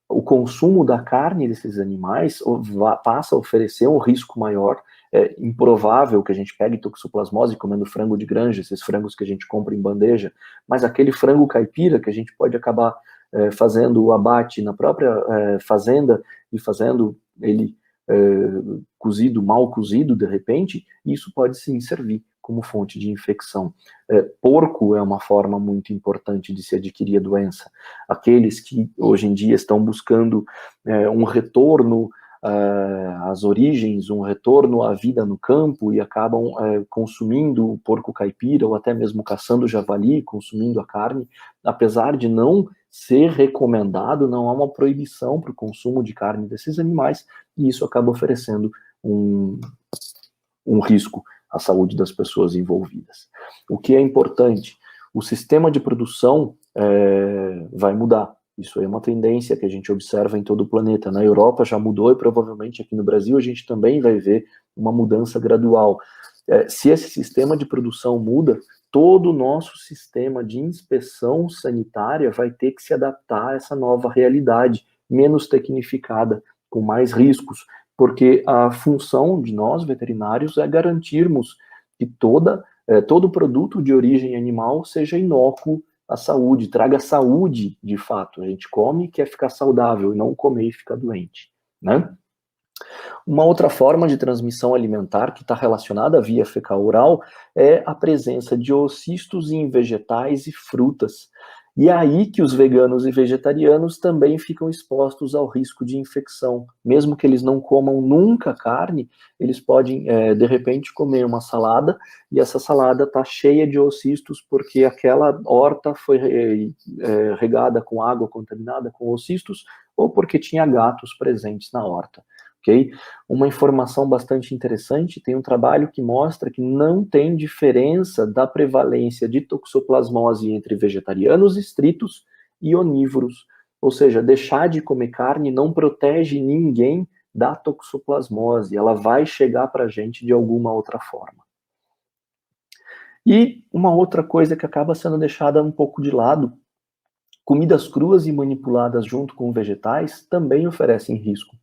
O consumo da carne desses animais passa a oferecer um risco maior. É improvável que a gente pegue toxoplasmose comendo frango de granja, esses frangos que a gente compra em bandeja, mas aquele frango caipira que a gente pode acabar fazendo o abate na própria fazenda e fazendo ele cozido, mal cozido de repente, isso pode sim servir como fonte de infecção. Porco é uma forma muito importante de se adquirir a doença. Aqueles que hoje em dia estão buscando um retorno às origens, um retorno à vida no campo e acabam consumindo o porco caipira ou até mesmo caçando javali, consumindo a carne, apesar de não ser recomendado, não há uma proibição para o consumo de carne desses animais, e isso acaba oferecendo um risco à saúde das pessoas envolvidas. O que é importante? O sistema de produção vai mudar. Isso é uma tendência que a gente observa em todo o planeta. Na Europa já mudou e provavelmente aqui no Brasil a gente também vai ver uma mudança gradual. Se esse sistema de produção muda, todo o nosso sistema de inspeção sanitária vai ter que se adaptar a essa nova realidade, menos tecnificada, com mais riscos, porque a função de nós, veterinários, é garantirmos que todo produto de origem animal seja inócuo à saúde, traga saúde de fato. A gente come e quer ficar saudável, e não comer e ficar doente, né? Uma outra forma de transmissão alimentar que está relacionada à via fecal-oral é a presença de oocistos em vegetais e frutas. E é aí que os veganos e vegetarianos também ficam expostos ao risco de infecção. Mesmo que eles não comam nunca carne, eles podem, de repente, comer uma salada e essa salada está cheia de oocistos porque aquela horta foi regada com água contaminada com oocistos ou porque tinha gatos presentes na horta. Okay? Uma informação bastante interessante, tem um trabalho que mostra que não tem diferença da prevalência de toxoplasmose entre vegetarianos estritos e onívoros, ou seja, deixar de comer carne não protege ninguém da toxoplasmose, ela vai chegar para a gente de alguma outra forma. E uma outra coisa que acaba sendo deixada um pouco de lado, comidas cruas e manipuladas junto com vegetais também oferecem risco.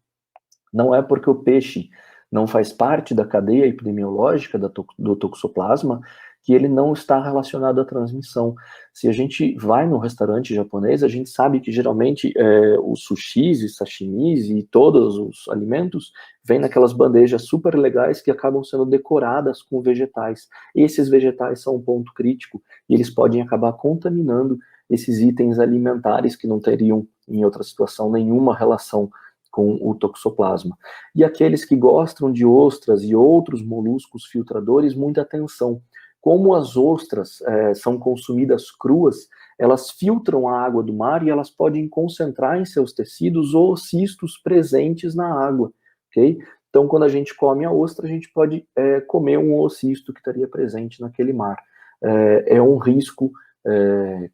Não é porque o peixe não faz parte da cadeia epidemiológica do toxoplasma que ele não está relacionado à transmissão. Se a gente vai no restaurante japonês, a gente sabe que geralmente os sushis e sashimis e todos os alimentos vêm naquelas bandejas super legais que acabam sendo decoradas com vegetais. Esses vegetais são um ponto crítico e eles podem acabar contaminando esses itens alimentares que não teriam, em outra situação, nenhuma relação com o toxoplasma. E aqueles que gostam de ostras e outros moluscos filtradores, muita atenção. Como as ostras são consumidas cruas, elas filtram a água do mar e elas podem concentrar em seus tecidos oocistos presentes na água, ok? Então, quando a gente come a ostra, a gente pode comer um oocisto que estaria presente naquele mar. É um risco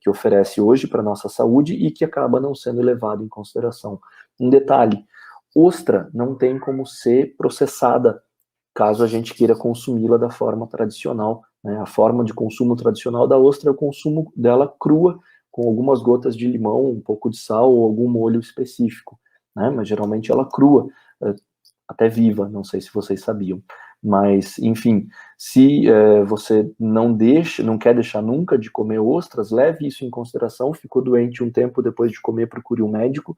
que oferece hoje para a nossa saúde e que acaba não sendo levado em consideração. Um detalhe, ostra não tem como ser processada caso a gente queira consumi-la da forma tradicional, né? A forma de consumo tradicional da ostra é o consumo dela crua, com algumas gotas de limão, um pouco de sal ou algum molho específico, né? Mas geralmente ela crua, até viva, não sei se vocês sabiam. Mas, enfim, se você não quer deixar nunca de comer ostras, leve isso em consideração. Ficou doente um tempo depois de comer, procure um médico,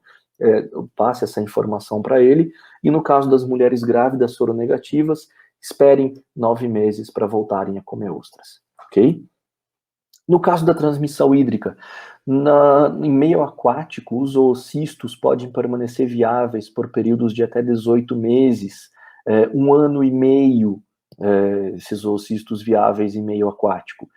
passe essa informação para ele. E no caso das mulheres grávidas soronegativas, esperem 9 meses para voltarem a comer ostras, ok? No caso da transmissão hídrica, em meio aquático, os oocistos podem permanecer viáveis por períodos de até 18 meses, 1 ano e meio, esses oocistos viáveis em meio aquático.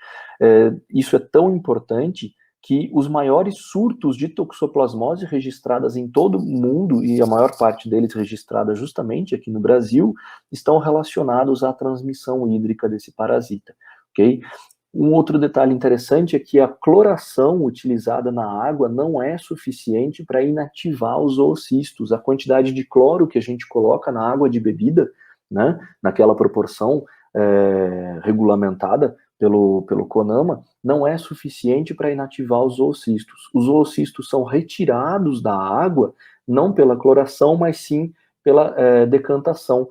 Isso é tão importante que os maiores surtos de toxoplasmose registradas em todo o mundo, e a maior parte deles registrada justamente aqui no Brasil, estão relacionados à transmissão hídrica desse parasita, ok? Um outro detalhe interessante é que a cloração utilizada na água não é suficiente para inativar os oocistos. A quantidade de cloro que a gente coloca na água de bebida, né, naquela proporção regulamentada pelo CONAMA, não é suficiente para inativar os oocistos. Os oocistos são retirados da água, não pela cloração, mas sim pela decantação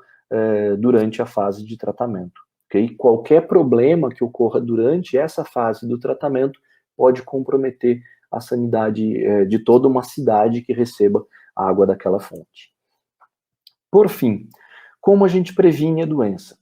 durante a fase de tratamento. Okay? Qualquer problema que ocorra durante essa fase do tratamento pode comprometer a sanidade de toda uma cidade que receba a água daquela fonte. Por fim, como a gente previne a doença?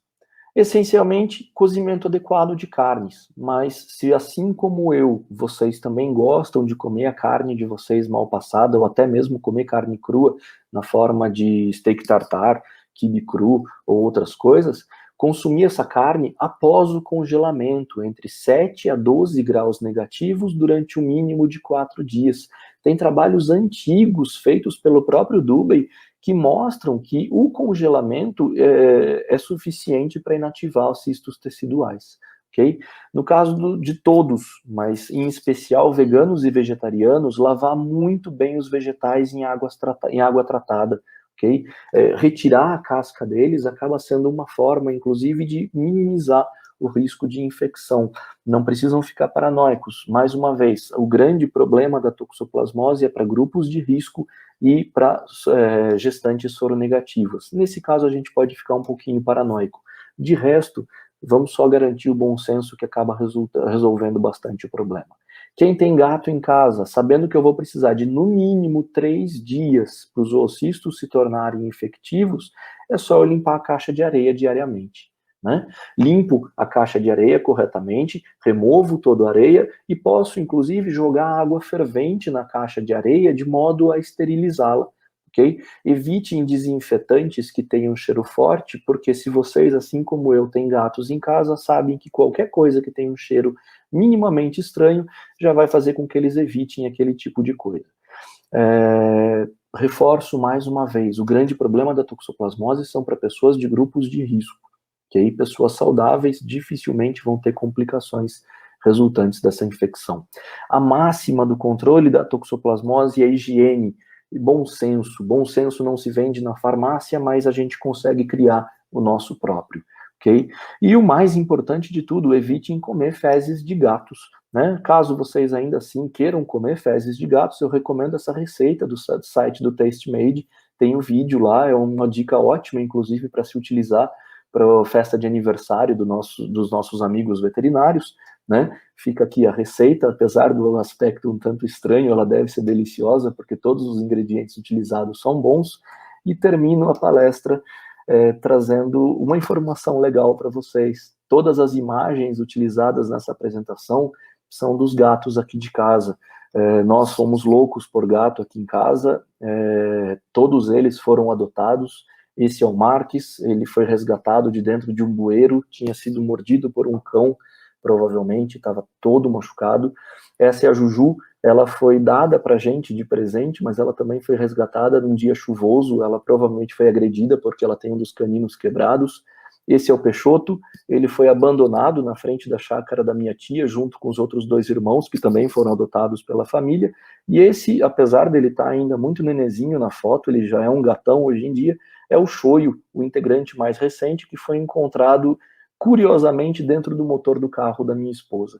Essencialmente, cozimento adequado de carnes, mas se assim como eu, vocês também gostam de comer a carne de vocês mal passada, ou até mesmo comer carne crua na forma de steak tartar, quibe cru ou outras coisas, consumir essa carne após o congelamento, entre 7 a 12 graus negativos, durante um mínimo de 4 dias. Tem trabalhos antigos feitos pelo próprio Dubey que mostram que o congelamento é suficiente para inativar os cistos teciduais. Okay? No caso de todos, mas em especial veganos e vegetarianos, lavar muito bem os vegetais em água tratada. Okay? Retirar a casca deles acaba sendo uma forma, inclusive, de minimizar o risco de infecção. Não precisam ficar paranoicos. Mais uma vez, o grande problema da toxoplasmose é para grupos de risco e para gestantes soronegativas. Nesse caso, a gente pode ficar um pouquinho paranoico. De resto, vamos só garantir o bom senso que acaba resolvendo bastante o problema. Quem tem gato em casa, sabendo que eu vou precisar de no mínimo 3 dias para os oocistos se tornarem infectivos, é só eu limpar a caixa de areia diariamente. Né? Limpo a caixa de areia corretamente, removo toda a areia e posso, inclusive, jogar água fervente na caixa de areia de modo a esterilizá-la. Okay? Evitem desinfetantes que tenham cheiro forte, porque se vocês, assim como eu, têm gatos em casa, sabem que qualquer coisa que tenha um cheiro minimamente estranho já vai fazer com que eles evitem aquele tipo de coisa. Reforço mais uma vez, o grande problema da toxoplasmose são para pessoas de grupos de risco, que aí pessoas saudáveis dificilmente vão ter complicações resultantes dessa infecção. A máxima do controle da toxoplasmose é a higiene e bom senso. Bom senso não se vende na farmácia, mas a gente consegue criar o nosso próprio, ok? E o mais importante de tudo, evitem comer fezes de gatos, né? Caso vocês ainda assim queiram comer fezes de gatos, eu recomendo essa receita do site do TasteMade, tem um vídeo lá, é uma dica ótima, inclusive, para se utilizar para a festa de aniversário dos nossos amigos veterinários, né? Fica aqui a receita, apesar do aspecto um tanto estranho, ela deve ser deliciosa, porque todos os ingredientes utilizados são bons, e termino a palestra trazendo uma informação legal para vocês. Todas as imagens utilizadas nessa apresentação são dos gatos aqui de casa. Nós somos loucos por gato aqui em casa, todos eles foram adotados. Esse é o Marques, ele foi resgatado de dentro de um bueiro, tinha sido mordido por um cão, provavelmente, estava todo machucado. Essa é a Juju, ela foi dada para a gente de presente, mas ela também foi resgatada num dia chuvoso, ela provavelmente foi agredida porque ela tem um dos caninos quebrados. Esse é o Peixoto, ele foi abandonado na frente da chácara da minha tia, junto com os outros 2 irmãos, que também foram adotados pela família. E esse, apesar dele estar ainda muito nenezinho na foto, ele já é um gatão hoje em dia, é o Choio, o integrante mais recente, que foi encontrado, curiosamente, dentro do motor do carro da minha esposa.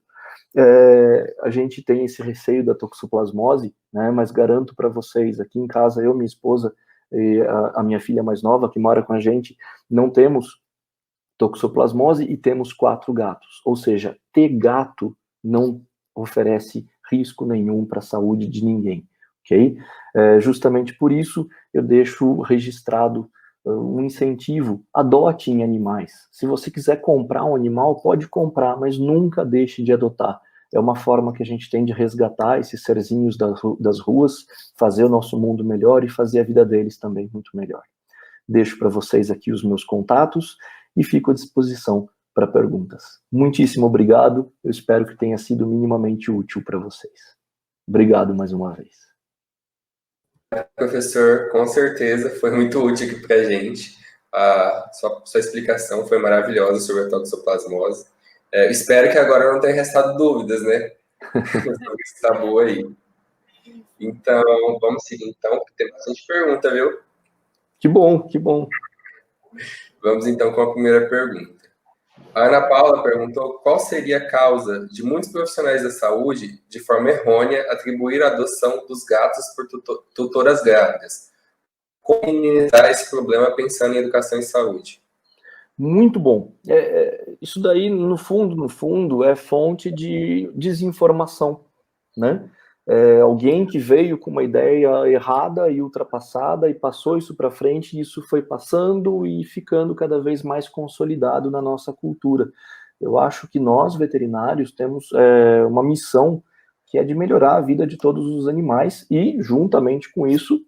A gente tem esse receio da toxoplasmose, né, mas garanto para vocês, aqui em casa, eu, minha esposa e a minha filha mais nova, que mora com a gente, não temos toxoplasmose e temos 4 gatos. Ou seja, ter gato não oferece risco nenhum para a saúde de ninguém, ok? Justamente por isso, eu deixo registrado um incentivo, adote em animais. Se você quiser comprar um animal, pode comprar, mas nunca deixe de adotar. É uma forma que a gente tem de resgatar esses serzinhos das ruas, fazer o nosso mundo melhor e fazer a vida deles também muito melhor. Deixo para vocês aqui os meus contatos e fico à disposição para perguntas. Muitíssimo obrigado, eu espero que tenha sido minimamente útil para vocês. Obrigado mais uma vez. Professor, com certeza foi muito útil aqui para a gente. A sua explicação foi maravilhosa sobre a toxoplasmose. Espero que agora não tenha restado dúvidas, né? Está boa aí. Então, vamos seguir então, porque tem bastante pergunta, viu? Que bom, que bom. Vamos então com a primeira pergunta. A Ana Paula perguntou qual seria a causa de muitos profissionais da saúde, de forma errônea, atribuir a adoção dos gatos por tutoras grávidas. Como minimizar esse problema pensando em educação e saúde? Muito bom. Isso daí, no fundo, é fonte de desinformação, né? Alguém que veio com uma ideia errada e ultrapassada e passou isso para frente, e isso foi passando e ficando cada vez mais consolidado na nossa cultura. Eu acho que nós, veterinários, temos uma missão que é de melhorar a vida de todos os animais e, juntamente com isso,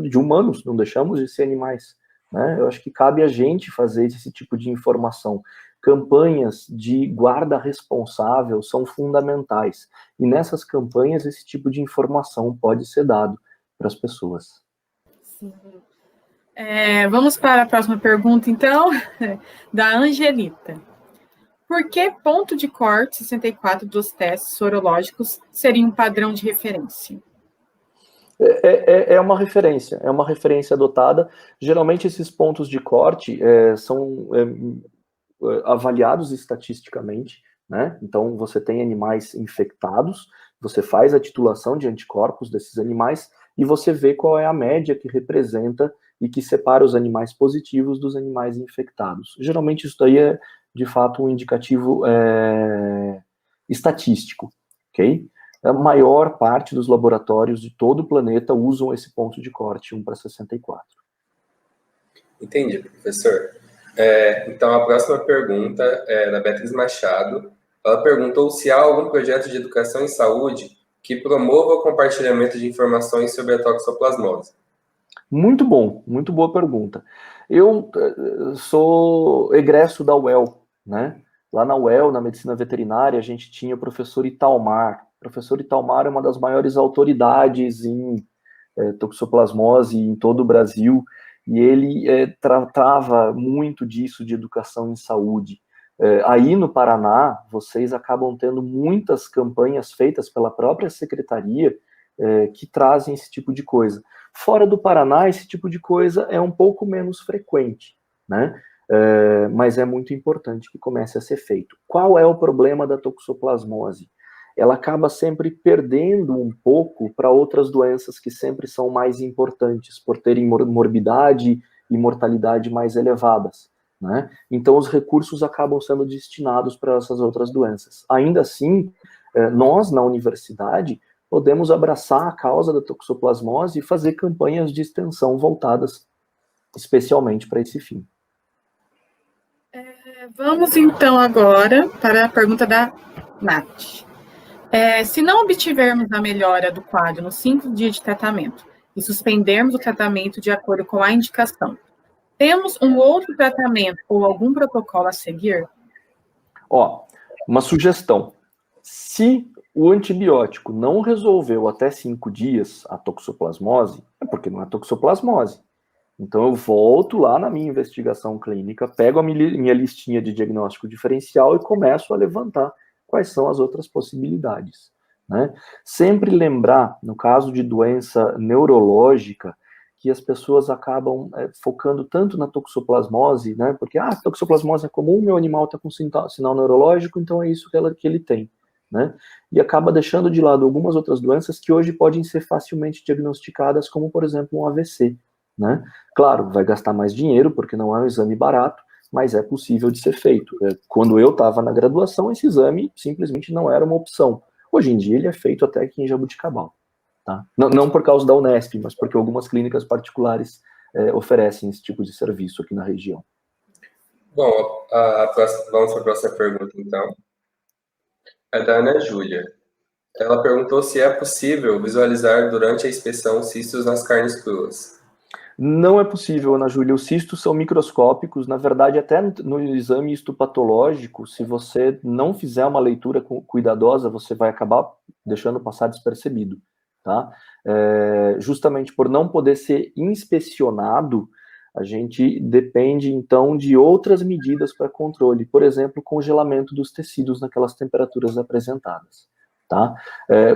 de humanos, não deixamos de ser animais, né? Eu acho que cabe a gente fazer esse tipo de informação. Campanhas de guarda responsável são fundamentais. E nessas campanhas, esse tipo de informação pode ser dado para as pessoas. Sim. Vamos para a próxima pergunta, então, da Angelita. Por que ponto de corte 64 dos testes sorológicos seria um padrão de referência? É uma referência adotada. Geralmente, esses pontos de corte são avaliados estatisticamente, né? Então, você tem animais infectados, você faz a titulação de anticorpos desses animais e você vê qual é a média que representa e que separa os animais positivos dos animais infectados. Geralmente, isso daí é, de fato, um indicativo estatístico, ok? a maior parte dos laboratórios de todo o planeta usam esse ponto de corte 1:64. Entendi, professor. Então, a próxima pergunta é da Beatriz Machado. Ela perguntou se há algum projeto de educação em saúde que promova o compartilhamento de informações sobre a toxoplasmose. Muito bom, muito boa pergunta. Eu sou egresso da UEL, né? Lá na UEL, na medicina veterinária, a gente tinha o professor Italmar. O professor Italmar é uma das maiores autoridades em toxoplasmose em todo o Brasil, e ele tratava muito disso de educação em saúde. Aí no Paraná, vocês acabam tendo muitas campanhas feitas pela própria secretaria que trazem esse tipo de coisa. Fora do Paraná, esse tipo de coisa é um pouco menos frequente, né? Mas é muito importante que comece a ser feito. Qual é o problema da toxoplasmose? Ela acaba sempre perdendo um pouco para outras doenças que sempre são mais importantes, por terem morbidade e mortalidade mais elevadas, né? Então, os recursos acabam sendo destinados para essas outras doenças. Ainda assim, nós, na universidade, podemos abraçar a causa da toxoplasmose e fazer campanhas de extensão voltadas especialmente para esse fim. Vamos, então, agora para a pergunta da Nath. Se não obtivermos a melhora do quadro nos 5 dias de tratamento e suspendermos o tratamento de acordo com a indicação, temos um outro tratamento ou algum protocolo a seguir? Uma sugestão. Se o antibiótico não resolveu até 5 dias a toxoplasmose, é porque não é toxoplasmose. Então eu volto lá na minha investigação clínica, pego a minha listinha de diagnóstico diferencial e começo a levantar quais são as outras possibilidades, né? Sempre lembrar, no caso de doença neurológica, que as pessoas acabam focando tanto na toxoplasmose, né? Porque a toxoplasmose é comum, meu animal está com sinal neurológico, então é isso que ele tem, né? E acaba deixando de lado algumas outras doenças que hoje podem ser facilmente diagnosticadas, como, por exemplo, um AVC, né? Claro, vai gastar mais dinheiro, porque não é um exame barato, mas é possível de ser feito. Quando eu estava na graduação, esse exame simplesmente não era uma opção. Hoje em dia ele é feito até aqui em Jaboticabal. Tá? Não por causa da Unesp, mas porque algumas clínicas particulares oferecem esse tipo de serviço aqui na região. Bom, vamos para a próxima pergunta, então. É da Ana Júlia. Ela perguntou se é possível visualizar durante a inspeção cistos nas carnes cruas. Não é possível, Ana Júlia. Os cistos são microscópicos. Na verdade, até no exame histopatológico, se você não fizer uma leitura cuidadosa, você vai acabar deixando passar despercebido, tá? Justamente por não poder ser inspecionado, a gente depende, então, de outras medidas para controle. Por exemplo, congelamento dos tecidos naquelas temperaturas apresentadas, tá?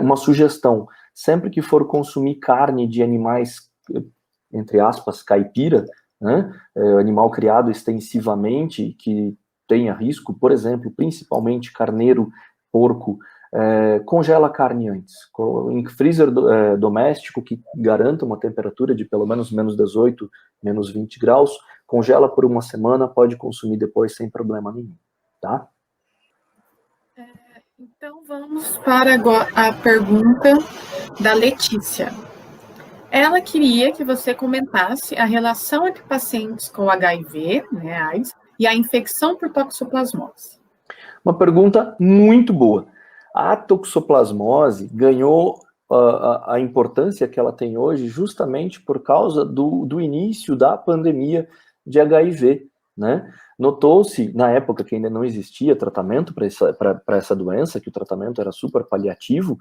Uma sugestão, sempre que for consumir carne de animais, entre aspas, caipira, né? Animal criado extensivamente, que tenha risco, por exemplo, principalmente carneiro, porco, congela a carne antes. Em freezer doméstico, que garanta uma temperatura de pelo menos menos 18, menos 20 graus, congela por uma semana, pode consumir depois sem problema nenhum, tá? Então, vamos para agora a pergunta da Letícia. Ela queria que você comentasse a relação entre pacientes com HIV, né, AIDS, e a infecção por toxoplasmose. Uma pergunta muito boa. A toxoplasmose ganhou a importância que ela tem hoje justamente por causa do início da pandemia de HIV, né? Notou-se, na época que ainda não existia tratamento para essa doença, que o tratamento era super paliativo,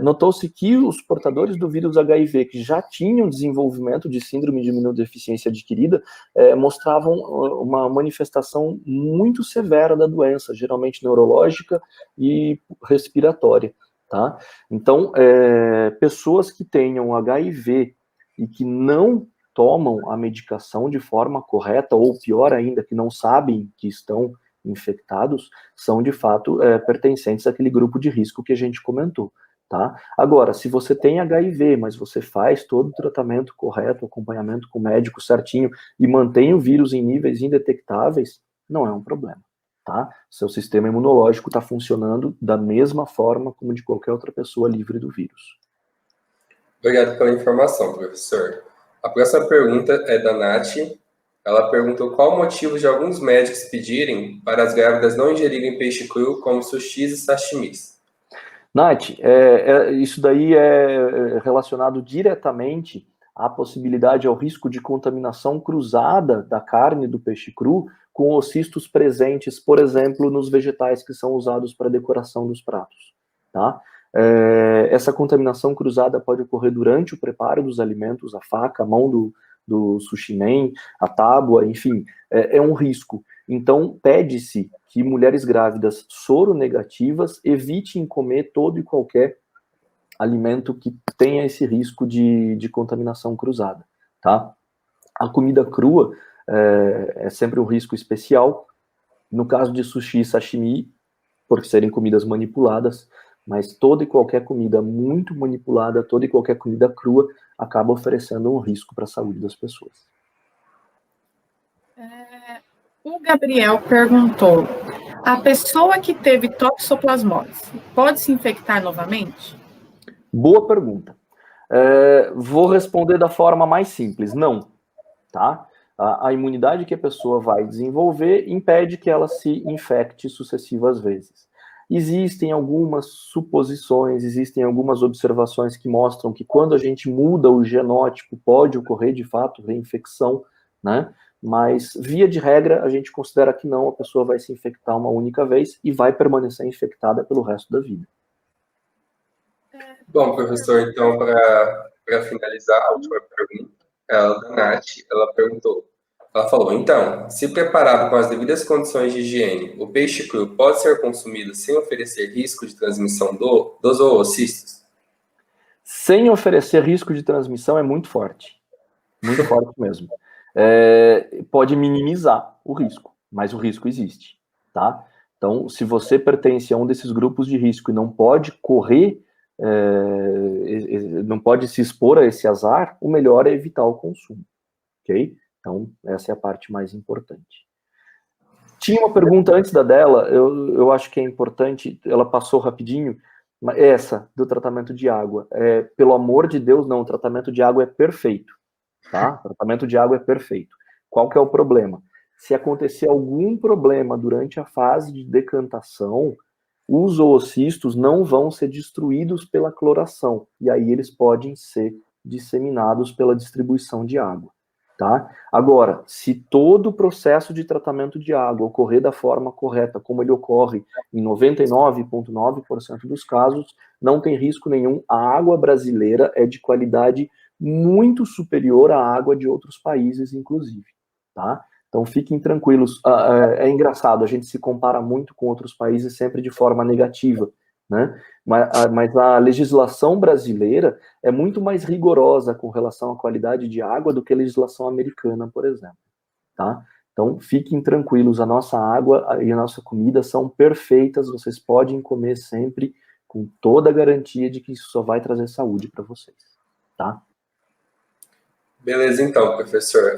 notou-se que os portadores do vírus HIV, que já tinham desenvolvimento de síndrome de imunodeficiência adquirida, mostravam uma manifestação muito severa da doença, geralmente neurológica e respiratória, tá? Então, pessoas que tenham HIV e que não tomam a medicação de forma correta, ou pior ainda, que não sabem que estão infectados, são de fato pertencentes àquele grupo de risco que a gente comentou, tá? Agora, se você tem HIV, mas você faz todo o tratamento correto, acompanhamento com o médico certinho, e mantém o vírus em níveis indetectáveis, não é um problema. tá? Seu sistema imunológico está funcionando da mesma forma como de qualquer outra pessoa livre do vírus. Obrigado pela informação, professor. A próxima pergunta é da Nath. Ela perguntou qual o motivo de alguns médicos pedirem para as grávidas não ingerirem peixe cru como sushis e sashimis. Nath, isso daí é relacionado diretamente à possibilidade, ao risco de contaminação cruzada da carne do peixe cru com ocistos presentes, por exemplo, nos vegetais que são usados para decoração dos pratos, tá? Essa contaminação cruzada pode ocorrer durante o preparo dos alimentos, a faca, a mão do sushi man, a tábua, enfim, é um risco. Então, pede-se que mulheres grávidas soronegativas evitem comer todo e qualquer alimento que tenha esse risco de contaminação cruzada, tá? A comida crua é sempre um risco especial. No caso de sushi e sashimi, por serem comidas manipuladas, mas toda e qualquer comida muito manipulada, toda e qualquer comida crua, acaba oferecendo um risco para a saúde das pessoas. O Gabriel perguntou, a pessoa que teve toxoplasmose pode se infectar novamente? Boa pergunta. Vou responder da forma mais simples, não, tá? A imunidade que a pessoa vai desenvolver impede que ela se infecte sucessivas vezes. Existem algumas suposições, existem algumas observações que mostram que quando a gente muda o genótipo, pode ocorrer, de fato, reinfecção, né? Mas, via de regra, a gente considera que não, a pessoa vai se infectar uma única vez e vai permanecer infectada pelo resto da vida. Bom, professor, então, para finalizar a última pergunta, da Nath, ela falou, então, se preparado com as devidas condições de higiene, o peixe cru pode ser consumido sem oferecer risco de transmissão dos oocistos? Sem oferecer risco de transmissão é muito forte mesmo. Pode minimizar o risco, mas o risco existe, tá? Então, se você pertence a um desses grupos de risco e não pode correr, não pode se expor a esse azar, o melhor é evitar o consumo, ok? Então, essa é a parte mais importante. Tinha uma pergunta antes da dela, eu acho que é importante, ela passou rapidinho, essa do tratamento de água. Pelo amor de Deus, não, o tratamento de água é perfeito, tá? O tratamento de água é perfeito. Qual que é o problema? Se acontecer algum problema durante a fase de decantação, os oocistos não vão ser destruídos pela cloração, e aí eles podem ser disseminados pela distribuição de água, tá? Agora, se todo o processo de tratamento de água ocorrer da forma correta, como ele ocorre em 99,9% dos casos, não tem risco nenhum. A água brasileira é de qualidade muito superior à água de outros países, inclusive, tá? Então, fiquem tranquilos. É engraçado, a gente se compara muito com outros países sempre de forma negativa, né? Mas a legislação brasileira é muito mais rigorosa com relação à qualidade de água do que a legislação americana, por exemplo, tá? Então, fiquem tranquilos, a nossa água e a nossa comida são perfeitas, vocês podem comer sempre com toda a garantia de que isso só vai trazer saúde para vocês, tá? Beleza, então, professor.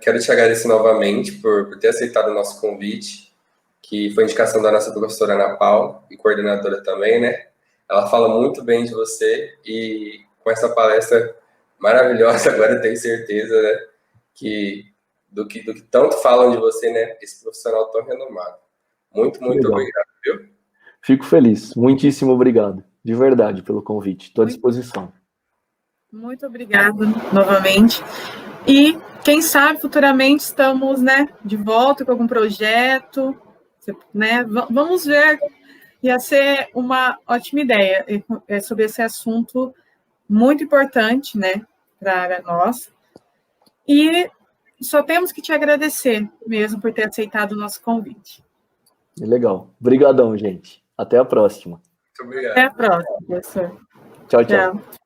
Quero te agradecer novamente por ter aceitado o nosso convite, que foi indicação da nossa professora Ana Paula, e coordenadora também, né? Ela fala muito bem de você, e com essa palestra maravilhosa, agora eu tenho certeza, né, do que tanto falam de você, né, esse profissional tão renomado. Muito obrigado, viu? Fico feliz. Muitíssimo obrigado, de verdade, pelo convite. Estou à disposição. Muito obrigada novamente. E quem sabe futuramente estamos, né, de volta com algum projeto, né? Vamos ver. Ia ser uma ótima ideia sobre esse assunto muito importante, né, para nós. E só temos que te agradecer mesmo por ter aceitado o nosso convite. Legal. Obrigadão, gente. Até a próxima. Muito obrigado. Até a próxima, professor. Tchau, tchau.